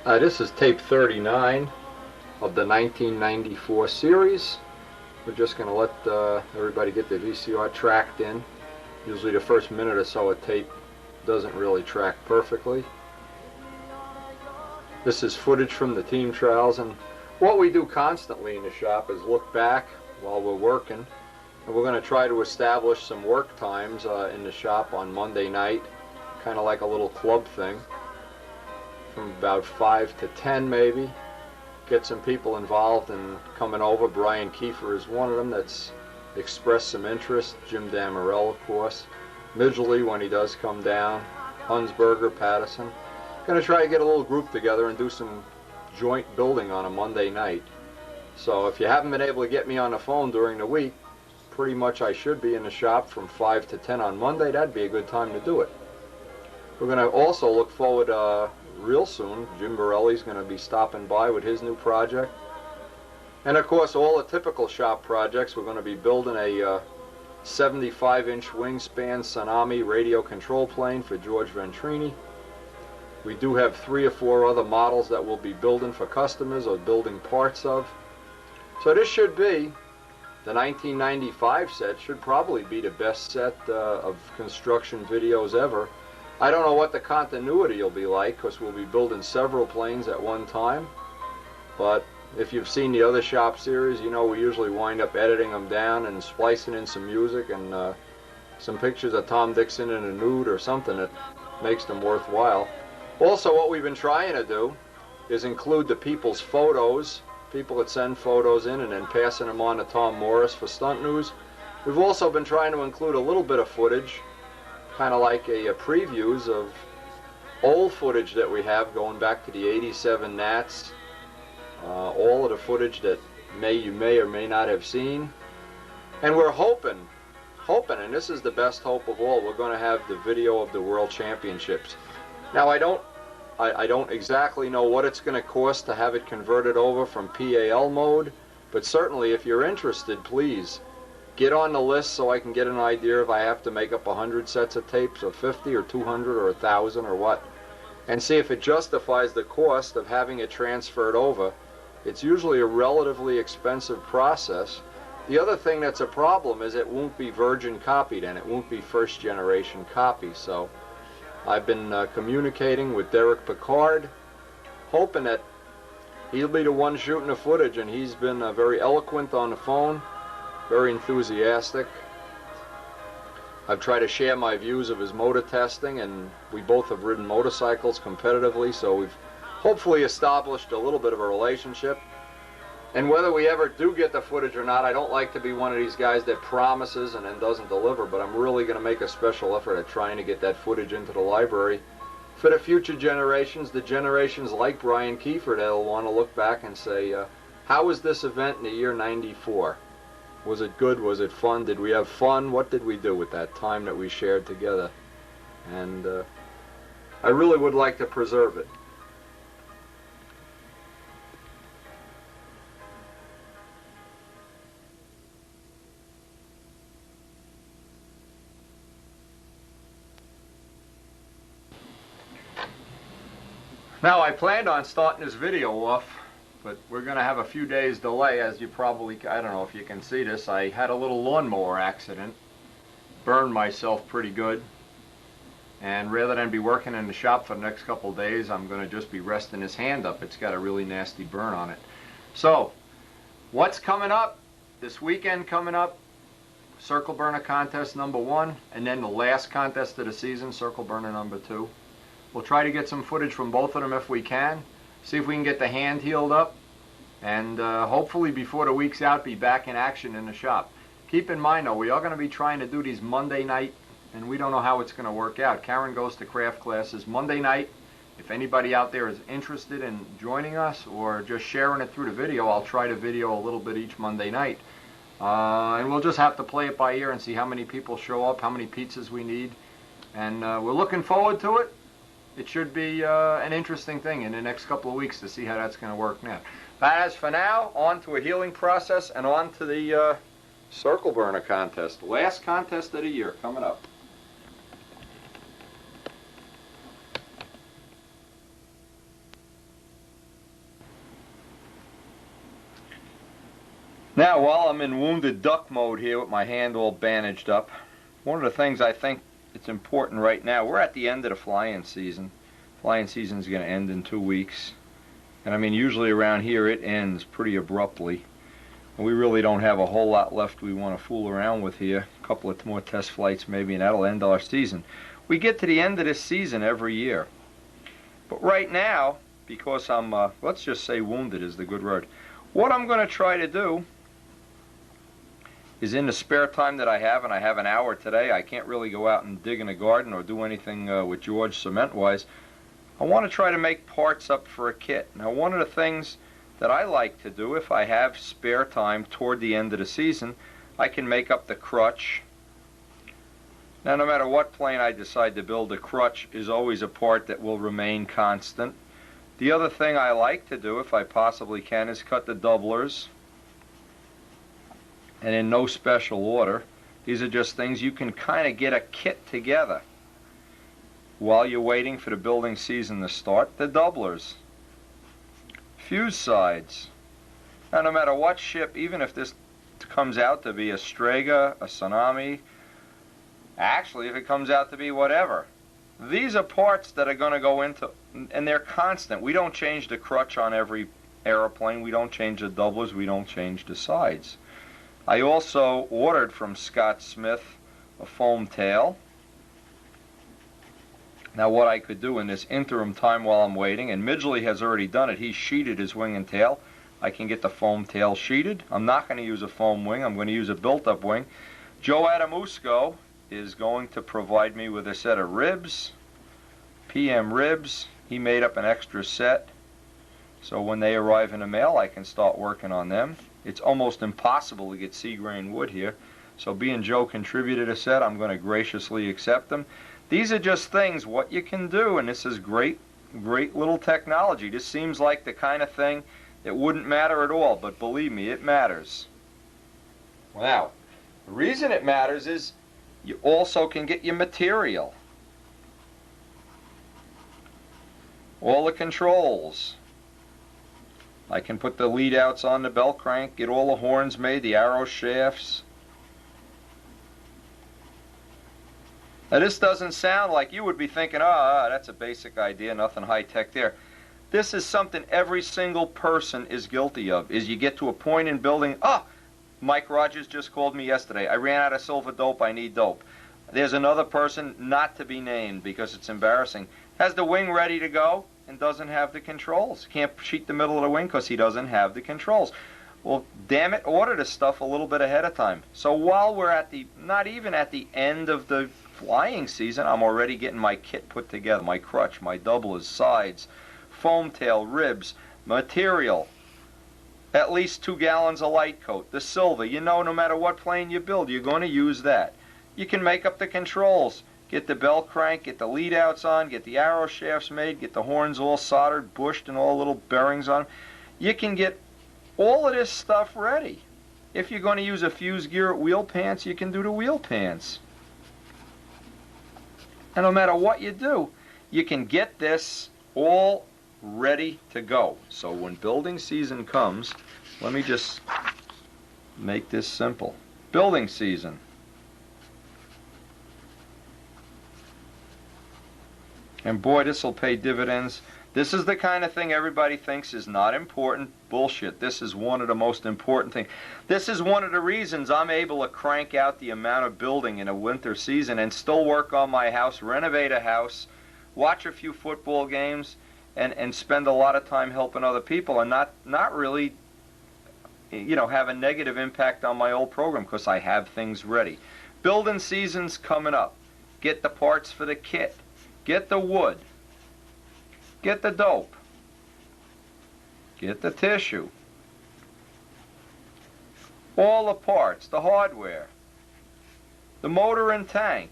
This is tape 39 of the 1994 series. We're just going to let everybody get the VCR tracked in. Usually the first minute or so of tape doesn't really track perfectly. This is footage from the team trials, and what we do constantly in the shop is look back while we're working, and we're going to try to establish some work times in the shop on Monday night, kind of like a little club thing, from about 5 to 10 maybe. Get some people involved in coming over. Brian Kiefer is one of them that's expressed some interest. Jim Damarell, of course. Midgley when he does come down. Hunsberger, Patterson. Going to try to get a little group together and do some joint building on a Monday night. So if you haven't been able to get me on the phone during the week, pretty much I should be in the shop from 5 to 10 on Monday. That'd be a good time to do it. We're going to also look forward real soon. Jim Borelli's going to be stopping by with his new project. And of course all the typical shop projects. We're going to be building a 75-inch wingspan Tsunami radio control plane for George Ventrini. We do have 3 or 4 other models that we'll be building for customers or building parts of. So this should be, the 1995 set should probably be the best set of construction videos ever. I don't know what the continuity will be like because we'll be building several planes at one time. But if you've seen the other shop series, you know we usually wind up editing them down and splicing in some music and some pictures of Tom Dixon in a nude or something that makes them worthwhile. Also, what we've been trying to do is include the people's photos, people that send photos in and then passing them on to Tom Morris for Stunt News. We've also been trying to include a little bit of footage, kind of like a previews of old footage that we have going back to the 87 Nats, all of the footage that you may or may not have seen. And we're hoping, and this is the best hope of all, we're going to have the video of the World Championships. Now I don't exactly know what it's going to cost to have it converted over from PAL mode, but certainly if you're interested, please get on the list so I can get an idea if I have to make up 100 sets of tapes or 50 or 200 or 1,000 or what, and see if it justifies the cost of having it transferred over. It's usually a relatively expensive process. The other thing that's a problem is it won't be virgin copied and it won't be first generation copy. So I've been communicating with Derek Picard, hoping that he'll be the one shooting the footage, and he's been very eloquent on the phone, very enthusiastic. I've tried to share my views of his motor testing, and we both have ridden motorcycles competitively, so we've hopefully established a little bit of a relationship. And whether we ever do get the footage or not, I don't like to be one of these guys that promises and then doesn't deliver, but I'm really going to make a special effort at trying to get that footage into the library for the future generations, the generations like Brian Kiefer that'll want to look back and say, how was this event in the year 94? Was it good? Was it fun? Did we have fun? What did we do with that time that we shared together? And I really would like to preserve it. Now I planned on starting this video off, but we're going to have a few days delay, as you probably, I don't know if you can see this, I had a little lawnmower accident, burned myself pretty good, and rather than be working in the shop for the next couple of days, I'm going to just be resting this hand up. It's got a really nasty burn on it. So, what's coming up? This weekend coming up, Circle Burner Contest #1, and then the last contest of the season, Circle Burner #2. We'll try to get some footage from both of them if we can, see if we can get the hand healed up, and hopefully before the week's out be back in action in the shop. Keep in mind though, we are going to be trying to do these Monday night, and we don't know how it's going to work out. Karen goes to craft classes Monday night. If anybody out there is interested in joining us or just sharing it through the video, I'll try to video a little bit each Monday night. And we'll just have to play it by ear and see how many people show up, how many pizzas we need, and we're looking forward to it. It should be an interesting thing in the next couple of weeks to see how that's going to work now. But as for now, on to a healing process and on to the Circle Burner contest. Last contest of the year coming up. Now, while I'm in wounded duck mode here with my hand all bandaged up, one of the things I think it's important right now, we're at the end of the flying season. Flying season is going to end in 2 weeks. And I mean, usually around here it ends pretty abruptly. And we really don't have a whole lot left we want to fool around with here. A couple of more test flights maybe, and that'll end our season. We get to the end of this season every year. But right now, because I'm, let's just say wounded is the good word, what I'm going to try to do is in the spare time that I have, and I have an hour today, I can't really go out and dig in a garden or do anything with George cement-wise. I want to try to make parts up for a kit. Now, one of the things that I like to do, if I have spare time toward the end of the season, I can make up the crutch. Now, no matter what plane I decide to build, the crutch is always a part that will remain constant. The other thing I like to do, if I possibly can, is cut the doublers. And in no special order. These are just things you can kind of get a kit together while you're waiting for the building season to start. The doublers, fuse sides. Now, no matter what ship, even if this comes out to be a Strega, a Tsunami, actually if it comes out to be whatever, these are parts that are going to go into, and they're constant. We don't change the crutch on every airplane. We don't change the doublers. We don't change the sides. I also ordered from Scott Smith a foam tail. Now, what I could do in this interim time while I'm waiting, and Midgley has already done it, he's sheeted his wing and tail. I can get the foam tail sheeted. I'm not going to use a foam wing. I'm going to use a built-up wing. Joe Adamusco is going to provide me with a set of ribs, PM ribs. He made up an extra set, so when they arrive in the mail, I can start working on them. It's almost impossible to get sea grain wood here, so being Joe contributed a set, I'm going to graciously accept them. These are just things, what you can do, and this is great little technology. This seems like the kind of thing that wouldn't matter at all, but believe me, it matters. Now, the reason it matters is you also can get your material. All the controls. I can put the lead outs on the bell crank, get all the horns made, the arrow shafts. Now, this doesn't sound like you would be thinking, oh, that's a basic idea, nothing high-tech there. This is something every single person is guilty of, is you get to a point in building, Mike Rogers just called me yesterday. I ran out of silver dope, I need dope. There's another person, not to be named because it's embarrassing, has the wing ready to go and doesn't have the controls. Can't sheet the middle of the wing because he doesn't have the controls. Well, damn it, order this stuff a little bit ahead of time. So while we're at the, not even at the end of the flying season, I'm already getting my kit put together, my crutch, my doublers, sides, foam tail, ribs, material, at least 2 gallons of light coat, the silver. You know, no matter what plane you build, you're going to use that. You can make up the controls. Get the bell crank, get the lead outs on, get the arrow shafts made, get the horns all soldered, bushed, and all little bearings on. You can get all of this stuff ready. If you're going to use a fuse gear wheel pants, you can do the wheel pants. And no matter what you do, you can get this all ready to go. So when building season comes, let me just make this simple. Building season. And boy, this will pay dividends. This is the kind of thing everybody thinks is not important. Bullshit. This is one of the most important things. This is one of the reasons I'm able to crank out the amount of building in a winter season and still work on my house, renovate a house, watch a few football games, and spend a lot of time helping other people and not really, you know, have a negative impact on my old program because I have things ready. Building season's coming up. Get the parts for the kit. Get the wood, get the dope, get the tissue, all the parts, the hardware, the motor and tank.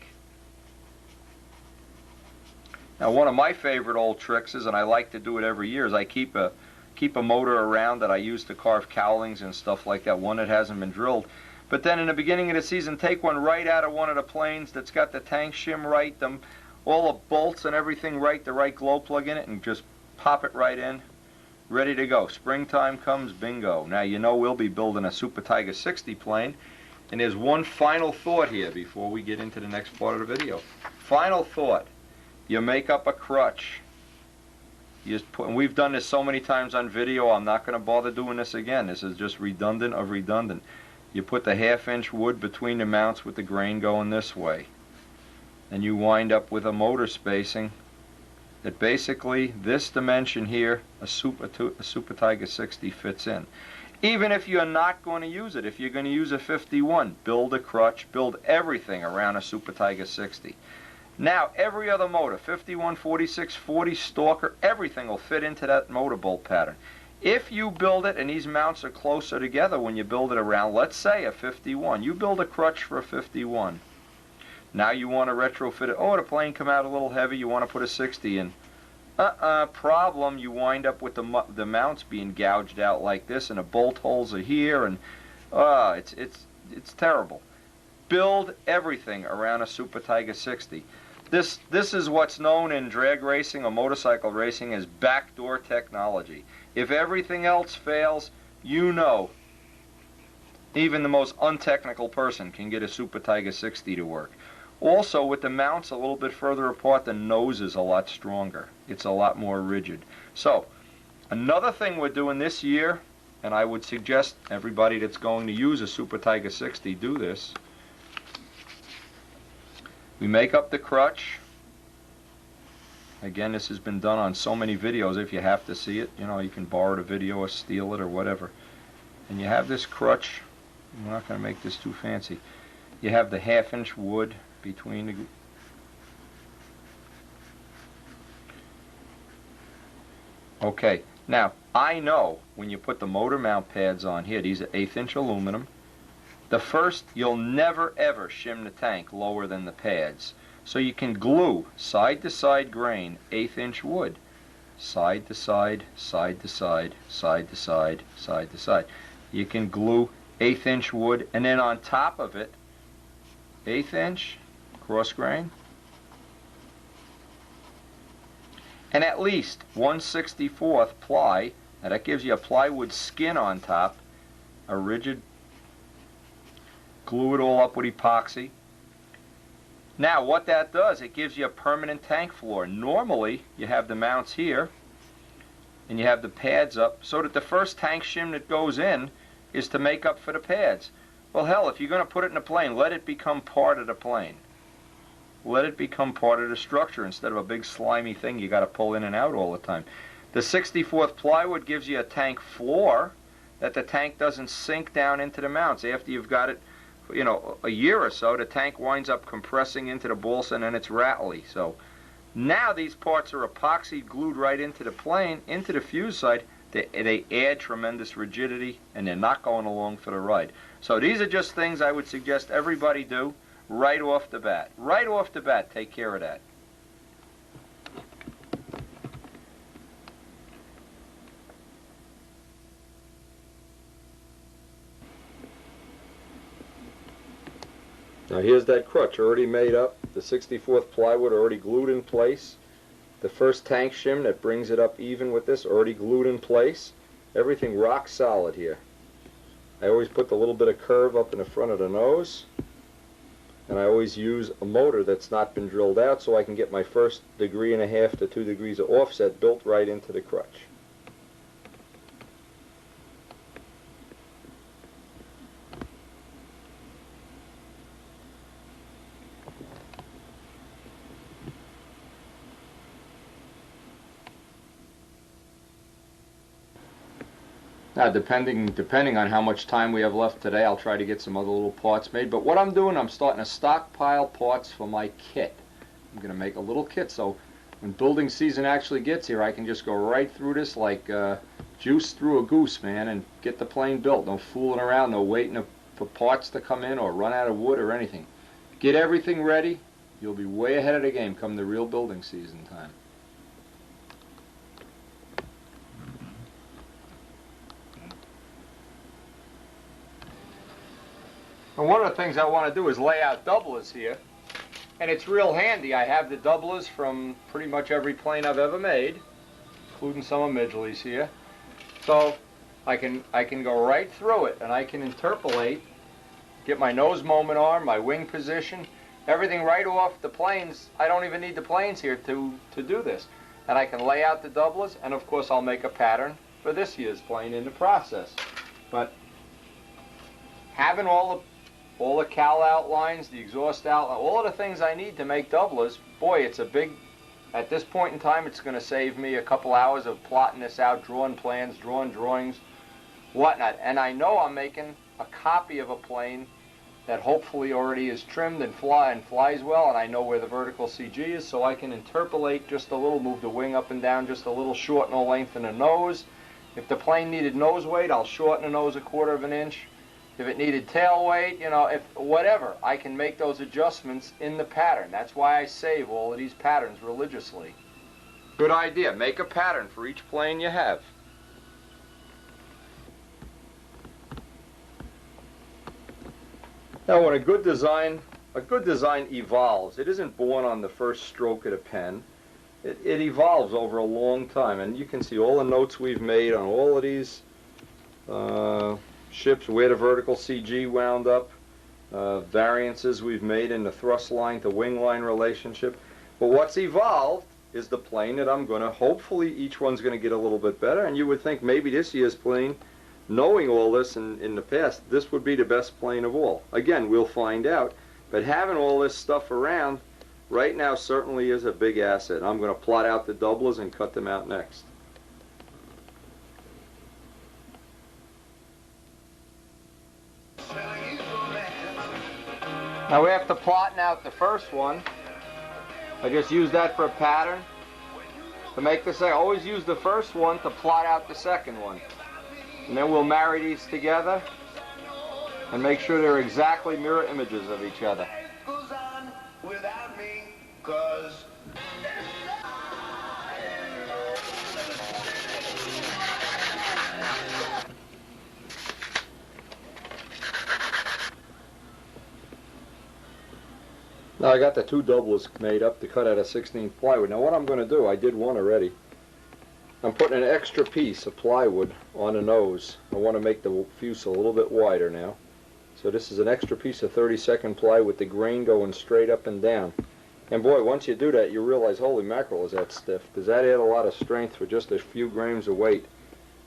Now, one of my favorite old tricks is, and I like to do it every year, is I keep a motor around that I use to carve cowlings and stuff like that, one that hasn't been drilled. But then in the beginning of the season, take one right out of one of the planes that's got the tank shim right, all the bolts and everything right, the right glow plug in it, and just pop it right in. ready to go. Springtime comes, bingo. Now you know we'll be building a Super Tiger 60 plane. And there's one final thought here before we get into the next part of the video. Final thought. You make up a crutch. You just put, and we've done this so many times on video, I'm not going to bother doing this again. This is just redundant of redundant. You put the 1/2-inch wood between the mounts with the grain going this way. And you wind up with a motor spacing that basically this dimension here, a Super Tiger 60 fits in. Even if you're not going to use it, if you're going to use a 51, build a crutch, build everything around a Super Tiger 60. Now, every other motor, 51, 46, 40, Stalker, everything will fit into that motor bolt pattern. If you build it, and these mounts are closer together when you build it around, let's say a 51. You build a crutch for a 51. Now you want to retrofit it. Oh, the plane come out a little heavy, you want to put a 60 in. Problem, you wind up with the mounts being gouged out like this, and the bolt holes are here, and it's terrible. Build everything around a Super Tiger 60. This is what's known in drag racing or motorcycle racing as backdoor technology. If everything else fails, you know, even the most untechnical person can get a Super Tiger 60 to work. Also, with the mounts a little bit further apart, the nose is a lot stronger. It's a lot more rigid. So, another thing we're doing this year, and I would suggest everybody that's going to use a Super Tiger 60 do this. We make up the crutch. Again, this has been done on so many videos. If you have to see it, you know, you can borrow the video or steal it or whatever. And you have this crutch. I'm not going to make this too fancy. You have the 1/2-inch wood between the... Okay, now I know when you put the motor mount pads on here, these are 1/8-inch aluminum. The first, you'll never ever shim the tank lower than the pads. So you can glue side to side grain 1/8-inch wood. Side to side, side to side, side to side, side to side. You can glue 1/8-inch wood, and then on top of it, 1/8-inch cross grain, and at least 1/64 ply. Now that gives you a plywood skin on top, a rigid. Glue it all up with epoxy. Now what that does, it gives you a permanent tank floor. Normally you have the mounts here and you have the pads up so that the first tank shim that goes in is to make up for the pads. Well, hell, if you're going to put it in a plane, let it become part of the plane. Let it become part of the structure instead of a big slimy thing you got to pull in and out all the time. The 64th plywood gives you a tank floor that the tank doesn't sink down into the mounts. After you've got it, you know, a year or so, the tank winds up compressing into the balsa and then it's rattly. So now these parts are epoxy glued right into the plane, into the fuse side. They add tremendous rigidity and they're not going along for the ride. So these are just things I would suggest everybody do right off the bat. Right off the bat, take care of that. Now here's that crutch already made up, the 64th plywood already glued in place, the first tank shim that brings it up even with this already glued in place. Everything rock solid here. I always put the little bit of curve up in the front of the nose, and I always use a motor that's not been drilled out so I can get my first 1.5 degrees to 2 degrees of offset built right into the crutch. Now, depending on how much time we have left today, I'll try to get some other little parts made. But what I'm doing, I'm starting to stockpile parts for my kit. I'm going to make a little kit, so when building season actually gets here, I can just go right through this like juice through a goose, man, and get the plane built. No fooling around, no waiting for parts to come in or run out of wood or anything. Get everything ready. You'll be way ahead of the game come the real building season time. And one of the things I want to do is lay out doublers here, and it's real handy. I have the doublers from pretty much every plane I've ever made, including some of Midgley's here. So I can go right through it, and I can interpolate, get my nose moment arm, my wing position, everything right off the planes. I don't even need the planes here to do this. And I can lay out the doublers, and of course I'll make a pattern for this year's plane in the process. But having all the cowl outlines, the exhaust outline, all of the things I need to make doublers, boy, it's a big, at this point in time, it's going to save me a couple hours of plotting this out, drawing plans, drawing drawings, whatnot. And I know I'm making a copy of a plane that hopefully already is trimmed and flies well, and I know where the vertical CG is, so I can interpolate just a little, move the wing up and down just a little, shorten or lengthen the nose. If the plane needed nose weight, I'll shorten the nose 1/4 of an inch. If it needed tail weight, you know, if whatever, I can make those adjustments in the pattern. That's why I save all of these patterns religiously. Good idea. Make a pattern for each plane you have. Now, when a good design evolves, it isn't born on the first stroke of the pen. It evolves over a long time, and you can see all the notes we've made on all of these ships, where the vertical CG wound up, variances we've made in the thrust line to wing line relationship. But what's evolved is the plane that I'm going to, hopefully each one's going to get a little bit better, and you would think maybe this year's plane, knowing all this in the past, this would be the best plane of all. Again, we'll find out, but having all this stuff around right now certainly is a big asset. I'm going to plot out the doublers and cut them out next. Now after plotting out the first one, I just use that for a pattern to make the second. Always use the first one to plot out the second one. And then we'll marry these together and make sure they're exactly mirror images of each other. Now I got the 2 doublers made up to cut out a 16th plywood. Now what I'm going to do, I did one already. I'm putting an extra piece of plywood on the nose. I want to make the fuselage a little bit wider now. So this is an extra piece of 32nd ply with the grain going straight up and down. And boy, once you do that, you realize, holy mackerel, is that stiff. Does that add a lot of strength for just a few grams of weight?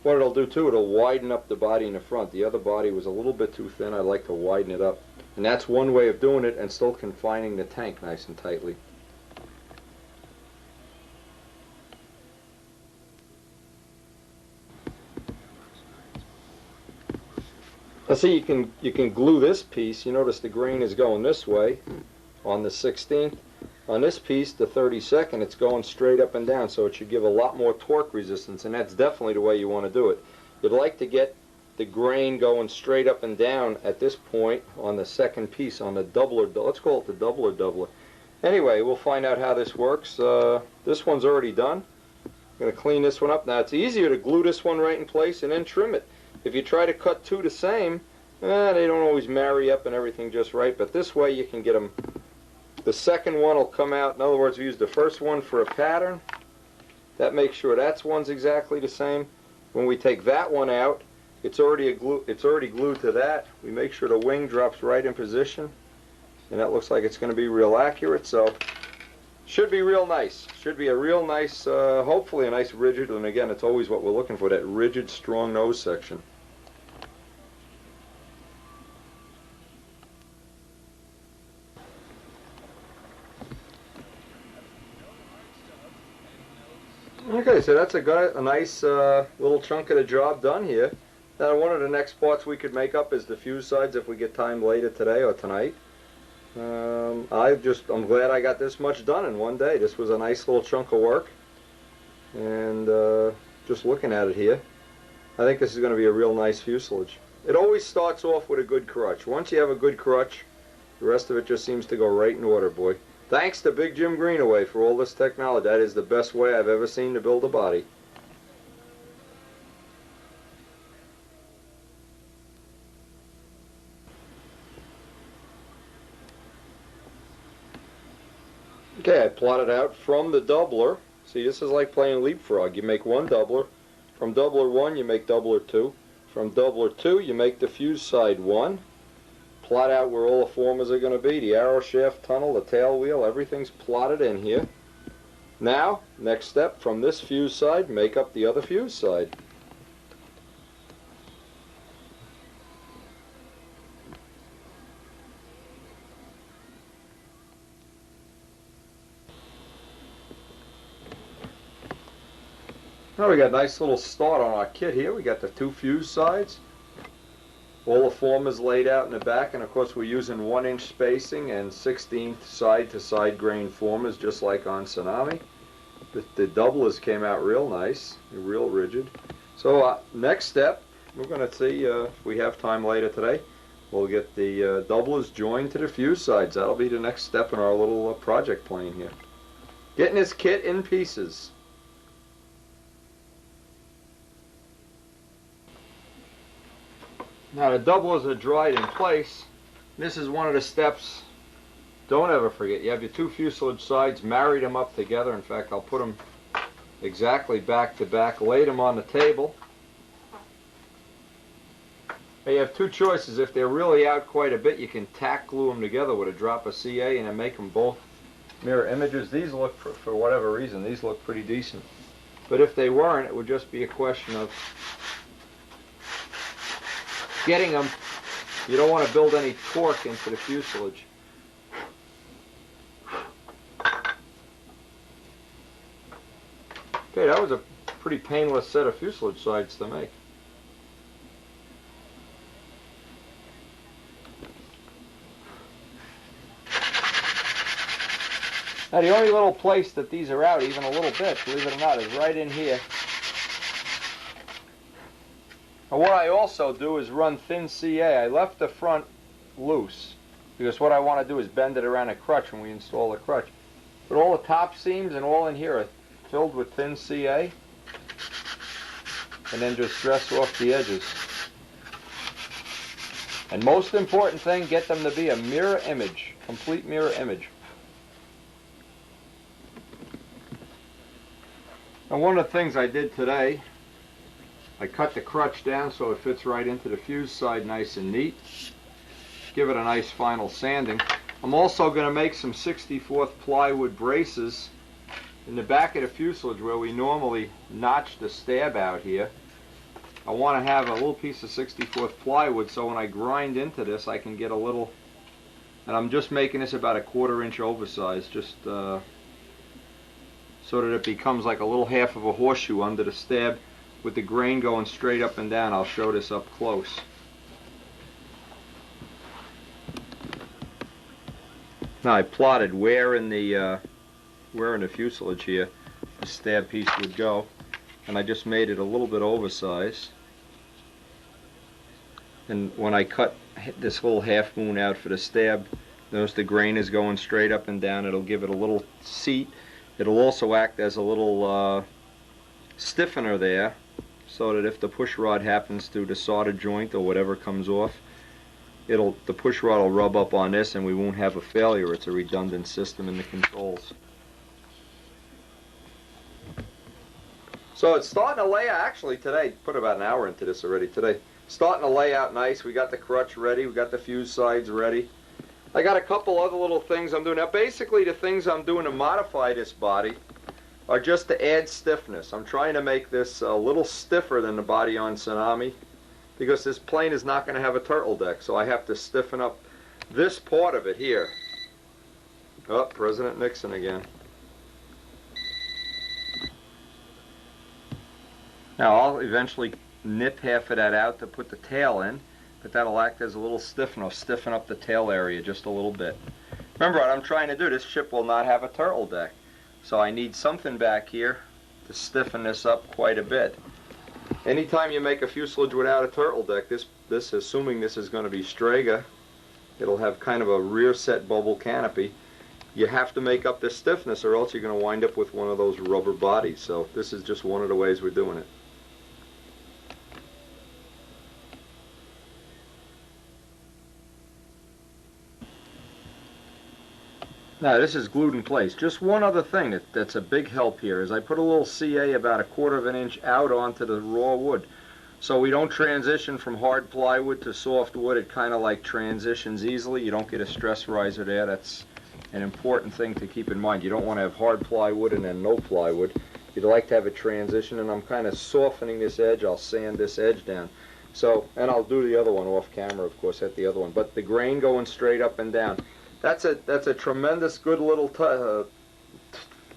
What it'll do too, it'll widen up the body in the front. The other body was a little bit too thin. I like to widen it up. And that's one way of doing it and still confining the tank nice and tightly. Now see, you can glue this piece. You notice the grain is going this way on the 16th. On this piece, the 32nd, it's going straight up and down, so it should give a lot more torque resistance, and that's definitely the way you want to do it. You'd like to get the grain going straight up and down at this point on the second piece, on the doubler. Let's call it the doubler. Anyway, we'll find out how this works. This one's already done. I'm going to clean this one up. Now, it's easier to glue this one right in place and then trim it. If you try to cut 2 the same, they don't always marry up and everything just right, but this way you can get them. The second one will come out. In other words, we use the first one for a pattern. That makes sure that one's exactly the same. When we take that one out, it's already glued to that. We make sure the wing drops right in position, and that looks like it's going to be real accurate. So should be real nice. Should be a real nice, hopefully a nice rigid, and again, it's always what we're looking for, that rigid, strong nose section. Okay, so that's a nice little chunk of the job done here. Now, one of the next parts we could make up is the fuse sides if we get time later today or tonight. I'm glad I got this much done in one day. This was a nice little chunk of work, and just looking at it here, I think this is going to be a real nice fuselage. It always starts off with a good crutch. Once you have a good crutch, the rest of it just seems to go right in order, boy. Thanks to Big Jim Greenaway for all this technology. That is the best way I've ever seen to build a body. Okay, I plotted out from the doubler. See, this is like playing leapfrog. You make one doubler, From doubler 1 you make doubler 2. From doubler 2 you make the fuse side 1. Plot out where all the formers are going to be, the arrow shaft tunnel, the tail wheel, everything's plotted in here. Now, next step, from this fuse side, make up the other fuse side. Now we got a nice little start on our kit here. We got the 2 fuse sides. All the formers laid out in the back, and of course we're using 1-inch spacing and 1/16 side-to-side grain formers, just like on Tsunami. The doublers came out real nice, real rigid. So next step, we're going to see if we have time later today. We'll get the doublers joined to the fuse sides. That'll be the next step in our little project plane here. Getting this kit in pieces. Now the doublers are dried in place. This is one of the steps. Don't ever forget, you have your 2 fuselage sides, marry them up together. In fact, I'll put them exactly back to back, lay them on the table. Now you have 2 choices. If they're really out quite a bit, you can tack glue them together with a drop of CA and then make them both mirror images. These look, for whatever reason, these look pretty decent. But if they weren't, it would just be a question of getting them. You don't want to build any torque into the fuselage. Okay, that was a pretty painless set of fuselage sides to make. Now the only little place that these are out even a little bit, believe it or not, is right in here. And what I also do is run thin CA. I left the front loose because what I want to do is bend it around a crutch when we install the crutch. But all the top seams and all in here are filled with thin CA, and then just dress off the edges. And most important thing, get them to be a mirror image, complete mirror image. And one of the things I did today, I cut the crutch down so it fits right into the fuse side nice and neat. Give it a nice final sanding. I'm also going to make some 64th plywood braces in the back of the fuselage where we normally notch the stab out here. I want to have a little piece of 64th plywood so when I grind into this I can get a little, and I'm just making this about a 1/4 inch oversized, just so that it becomes like a little half of a horseshoe under the stab with the grain going straight up and down. I'll show this up close. Now I plotted where in the fuselage here the stab piece would go, and I just made it a little bit oversized. And when I cut this little half moon out for the stab, notice the grain is going straight up and down. It'll give it a little seat. It'll also act as a little stiffener there, so that if the push rod happens to the solder joint or whatever comes off, the push rod will rub up on this and we won't have a failure. It's a redundant system in the controls. So it's starting to lay out, actually today, put about an hour into this already today. Starting to lay out nice. We got the crutch ready, we got the fuse sides ready. I got a couple other little things I'm doing. Now basically the things I'm doing to modify this body are just to add stiffness. I'm trying to make this a little stiffer than the body on Tsunami because this plane is not going to have a turtle deck, so I have to stiffen up this part of it here. Oh, President Nixon again. Now I'll eventually nip half of that out to put the tail in, but that'll act as a little stiffener, stiffen up the tail area just a little bit. Remember what I'm trying to do, this ship will not have a turtle deck, so I need something back here to stiffen this up quite a bit. Anytime you make a fuselage without a turtle deck, this assuming this is going to be Strega, it'll have kind of a rear set bubble canopy. You have to make up this stiffness or else you're going to wind up with one of those rubber bodies. So this is just one of the ways we're doing it. Now this is glued in place. Just one other thing that's a big help here is I put a little CA about 1/4 of an inch out onto the raw wood. So we don't transition from hard plywood to soft wood. It kind of like transitions easily. You don't get a stress riser there. That's an important thing to keep in mind. You don't want to have hard plywood and then no plywood. You'd like to have a transition, and I'm kind of softening this edge. I'll sand this edge down. So, and I'll do the other one off camera, of course, at the other one. But the grain going straight up and down. That's a tremendous good little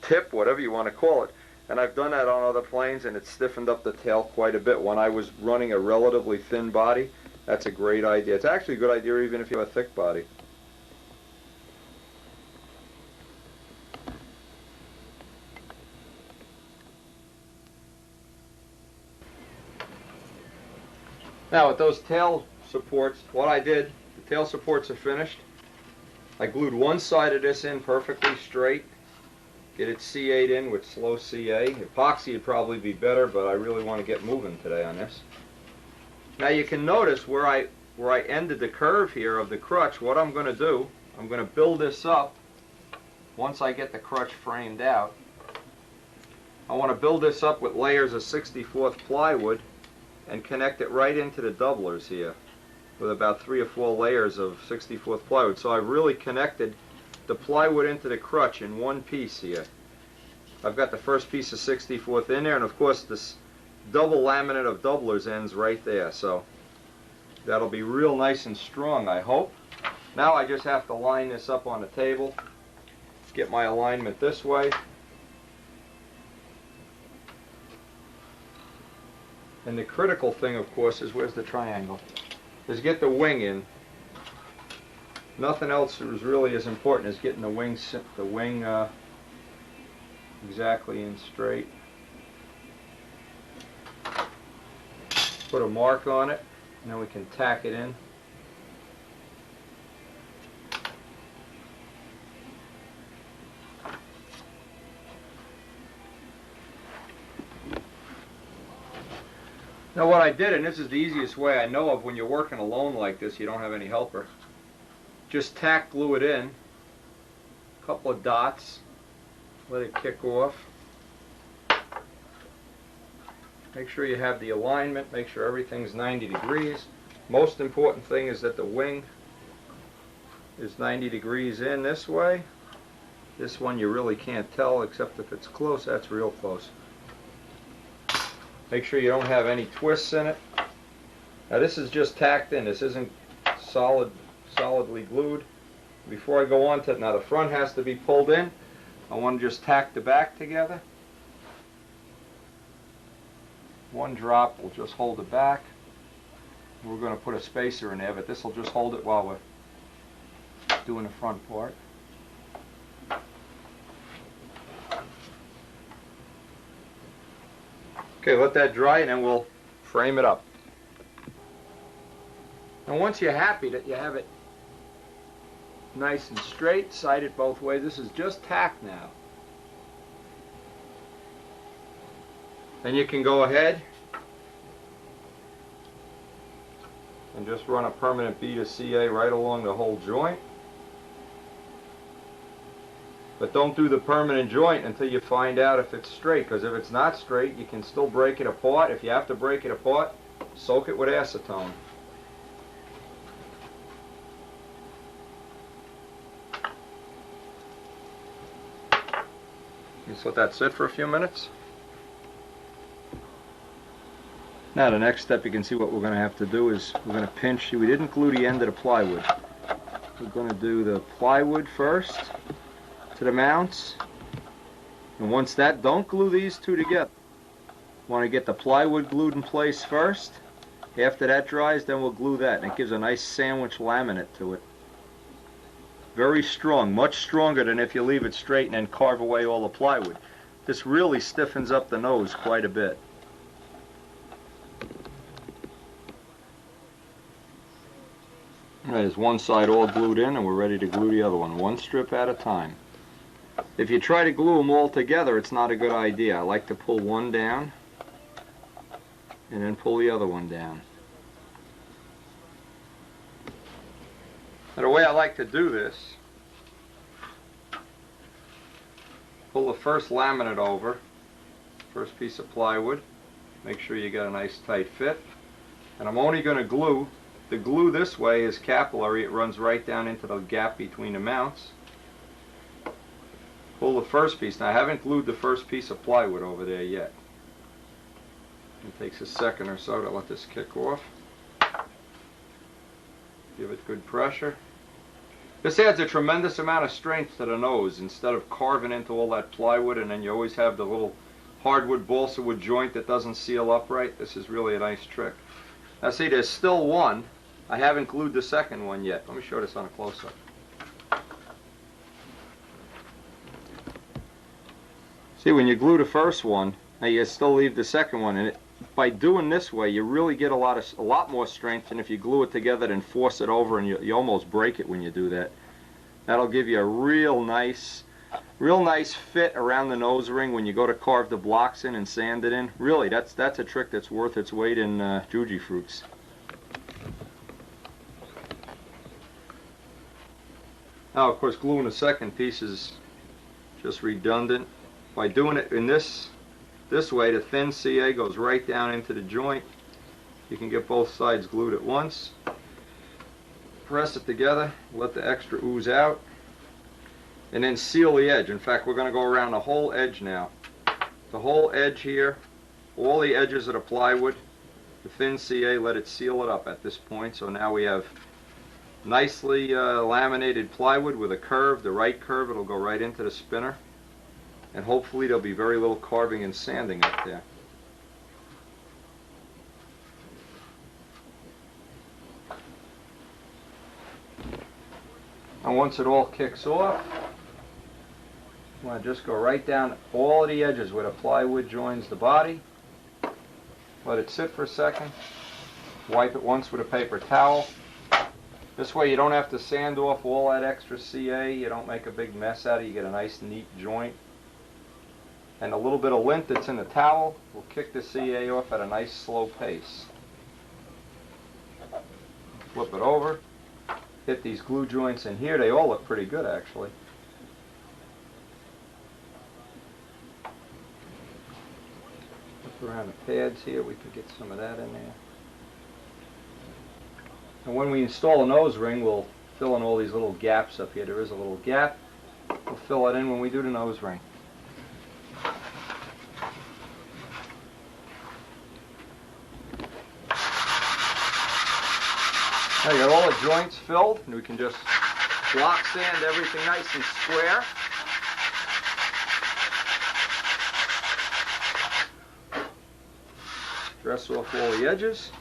tip, whatever you want to call it. And I've done that on other planes, and it's stiffened up the tail quite a bit. When I was running a relatively thin body, that's a great idea. It's actually a good idea even if you have a thick body. Now with those tail supports, what I did, the tail supports are finished. I glued one side of this in perfectly straight. Get it CA'd in with slow CA. Epoxy would probably be better, but I really want to get moving today on this. Now you can notice where I ended the curve here of the crutch. What I'm going to do, I'm going to build this up once I get the crutch framed out. I want to build this up with layers of 64th plywood and connect it right into the doublers here with about 3 or 4 layers of 64th plywood. So I've really connected the plywood into the crutch in one piece here. I've got the first piece of 64th in there, and of course this double laminate of doublers ends right there. So that'll be real nice and strong, I hope. Now I just have to line this up on the table, get my alignment this way. And the critical thing, of course, is where's the triangle? Is get the wing in. Nothing else is really as important as getting the wing exactly in straight. Put a mark on it, and then we can tack it in. Now what I did, and this is the easiest way I know of when you're working alone like this, you don't have any helper. Just tack glue it in, a couple of dots, let it kick off. Make sure you have the alignment, make sure everything's 90 degrees. Most important thing is that the wing is 90 degrees in this way. This one you really can't tell except if it's close. That's real close. Make sure you don't have any twists in it. Now this is just tacked in. This isn't solidly glued. Before I go on to it, now the front has to be pulled in. I want to just tack the back together. One drop will just hold it back. We're going to put a spacer in there, but this will just hold it while we're doing the front part. Okay, let that dry and then we'll frame it up. And once you're happy that you have it nice and straight, side it both ways, this is just tack now. Then you can go ahead and just run a permanent bead of CA right along the whole joint. But don't do the permanent joint until you find out if it's straight, because if it's not straight, you can still break it apart. If you have to break it apart, soak it with acetone. Just let that sit for a few minutes. Now the next step, you can see what we're going to have to do is we're going to pinch. We didn't glue the end of the plywood. We're going to do the plywood first to the mounts, and once that, don't glue these two together. Want to get the plywood glued in place first. After that dries, then we'll glue that, and it gives a nice sandwich laminate to it. Very strong, much stronger than if you leave it straight and then carve away all the plywood. This really stiffens up the nose quite a bit. Alright, there's one side all glued in, and we're ready to glue the other one, one strip at a time. If you try to glue them all together, it's not a good idea. I like to pull one down and then pull the other one down. Now the way I like to do this pull the first laminate over, first piece of plywood. Make sure you get a nice tight fit. And I'm only going to glue. The glue this way is capillary. It runs right down into the gap between the mounts. Pull the first piece. Now I haven't glued the first piece of plywood over there yet. It takes a second or so to let this kick off. Give it good pressure. This adds a tremendous amount of strength to the nose. Instead of carving into all that plywood and then you always have the little hardwood balsa wood joint that doesn't seal up right, this is really a nice trick. Now see, there's still one. I haven't glued the second one yet. Let me show this on a close-up. See, when you glue the first one, now you still leave the second one, and by doing this way, you really get a lot more strength than if you glue it together and force it over, and you almost break it when you do that. That'll give you a real nice fit around the nose ring when you go to carve the blocks in and sand it in. Really, that's a trick that's worth its weight in juji fruits. Now, of course, gluing the second piece is just redundant. By doing it in this way, the thin CA goes right down into the joint. You can get both sides glued at once. Press it together, let the extra ooze out, and then seal the edge. In fact, we're going to go around the whole edge now. The whole edge here, all the edges of the plywood, the thin CA, let it seal it up at this point. So now we have nicely laminated plywood with a curve, the right curve. It'll go right into the spinner. And hopefully there'll be very little carving and sanding up there. And once it all kicks off, you want to just go right down all of the edges where the plywood joins the body. Let it sit for a second. Wipe it once with a paper towel. This way you don't have to sand off all that extra CA. You don't make a big mess out of it. You get a nice neat joint. And a little bit of lint that's in the towel will kick the CA off at a nice slow pace. Flip it over. Hit these glue joints in here. They all look pretty good, actually. Look around the pads here. We could get some of that in there. And when we install a nose ring, we'll fill in all these little gaps up here. There is a little gap. We'll fill it in when we do the nose ring. Now you got all the joints filled, and we can just block sand everything nice and square. Dress off all the edges.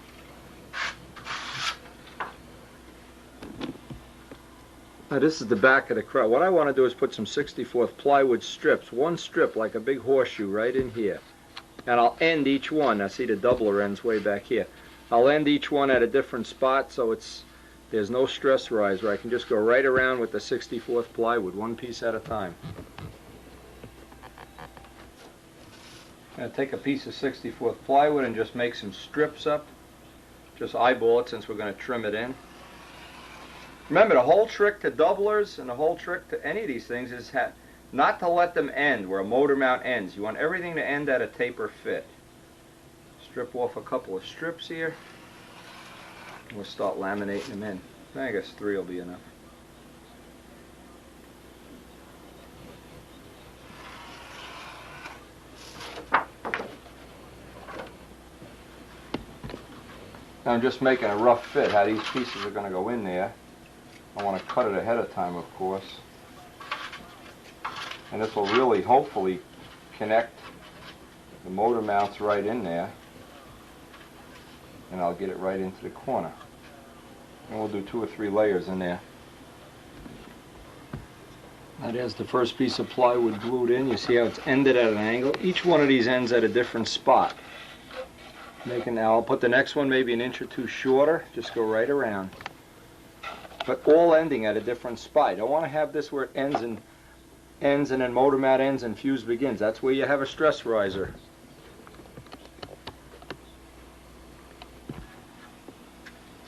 Now this is the back of the crow. What I want to do is put some 64th plywood strips, one strip like a big horseshoe right in here. And I'll end each one. Now see the doubler ends way back here. I'll end each one at a different spot so there's no stress riser. I can just go right around with the 64th plywood, one piece at a time. I'm going to take a piece of 64th plywood and just make some strips up. Just eyeball it since we're going to trim it in. Remember, the whole trick to doublers and the whole trick to any of these things is not to let them end where a motor mount ends. You want everything to end at a taper fit. Strip off a couple of strips here. We'll start laminating them in. I guess 3 will be enough. Now I'm just making a rough fit how these pieces are going to go in there. I want to cut it ahead of time, of course. And this will really, hopefully, connect the motor mounts right in there. And I'll get it right into the corner. And we'll do 2 or 3 layers in there. Now there's the first piece of plywood glued in. You see how it's ended at an angle? Each one of these ends at a different spot. Now I'll put the next one maybe an inch or 2 shorter. Just go right around. But all ending at a different spot. I don't want to have this where it ends and then motor mount ends and fuse begins. That's where you have a stress riser.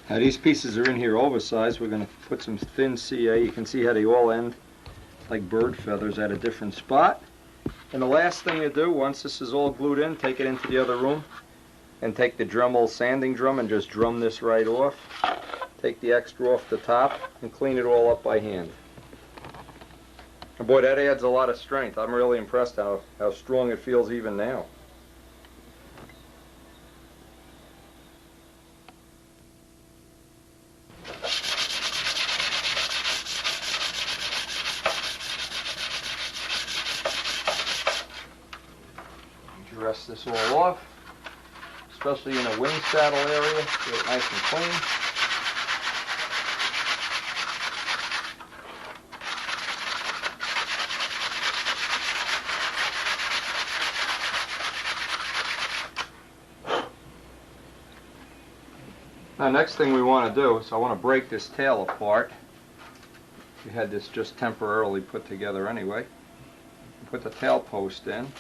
Now these pieces are in here oversized. We're going to put some thin CA. You can see how they all end like bird feathers at a different spot. And the last thing you do, once this is all glued in, take it into the other room and take the Dremel sanding drum and just drum this right off. Take the extra off the top and clean it all up by hand. And boy, that adds a lot of strength. I'm really impressed how strong it feels even now. Rest this all off, especially in a wing saddle area, get it nice and clean. Now next thing we want to do is I want to break this tail apart. We had this just temporarily put together anyway. Put the tail post in.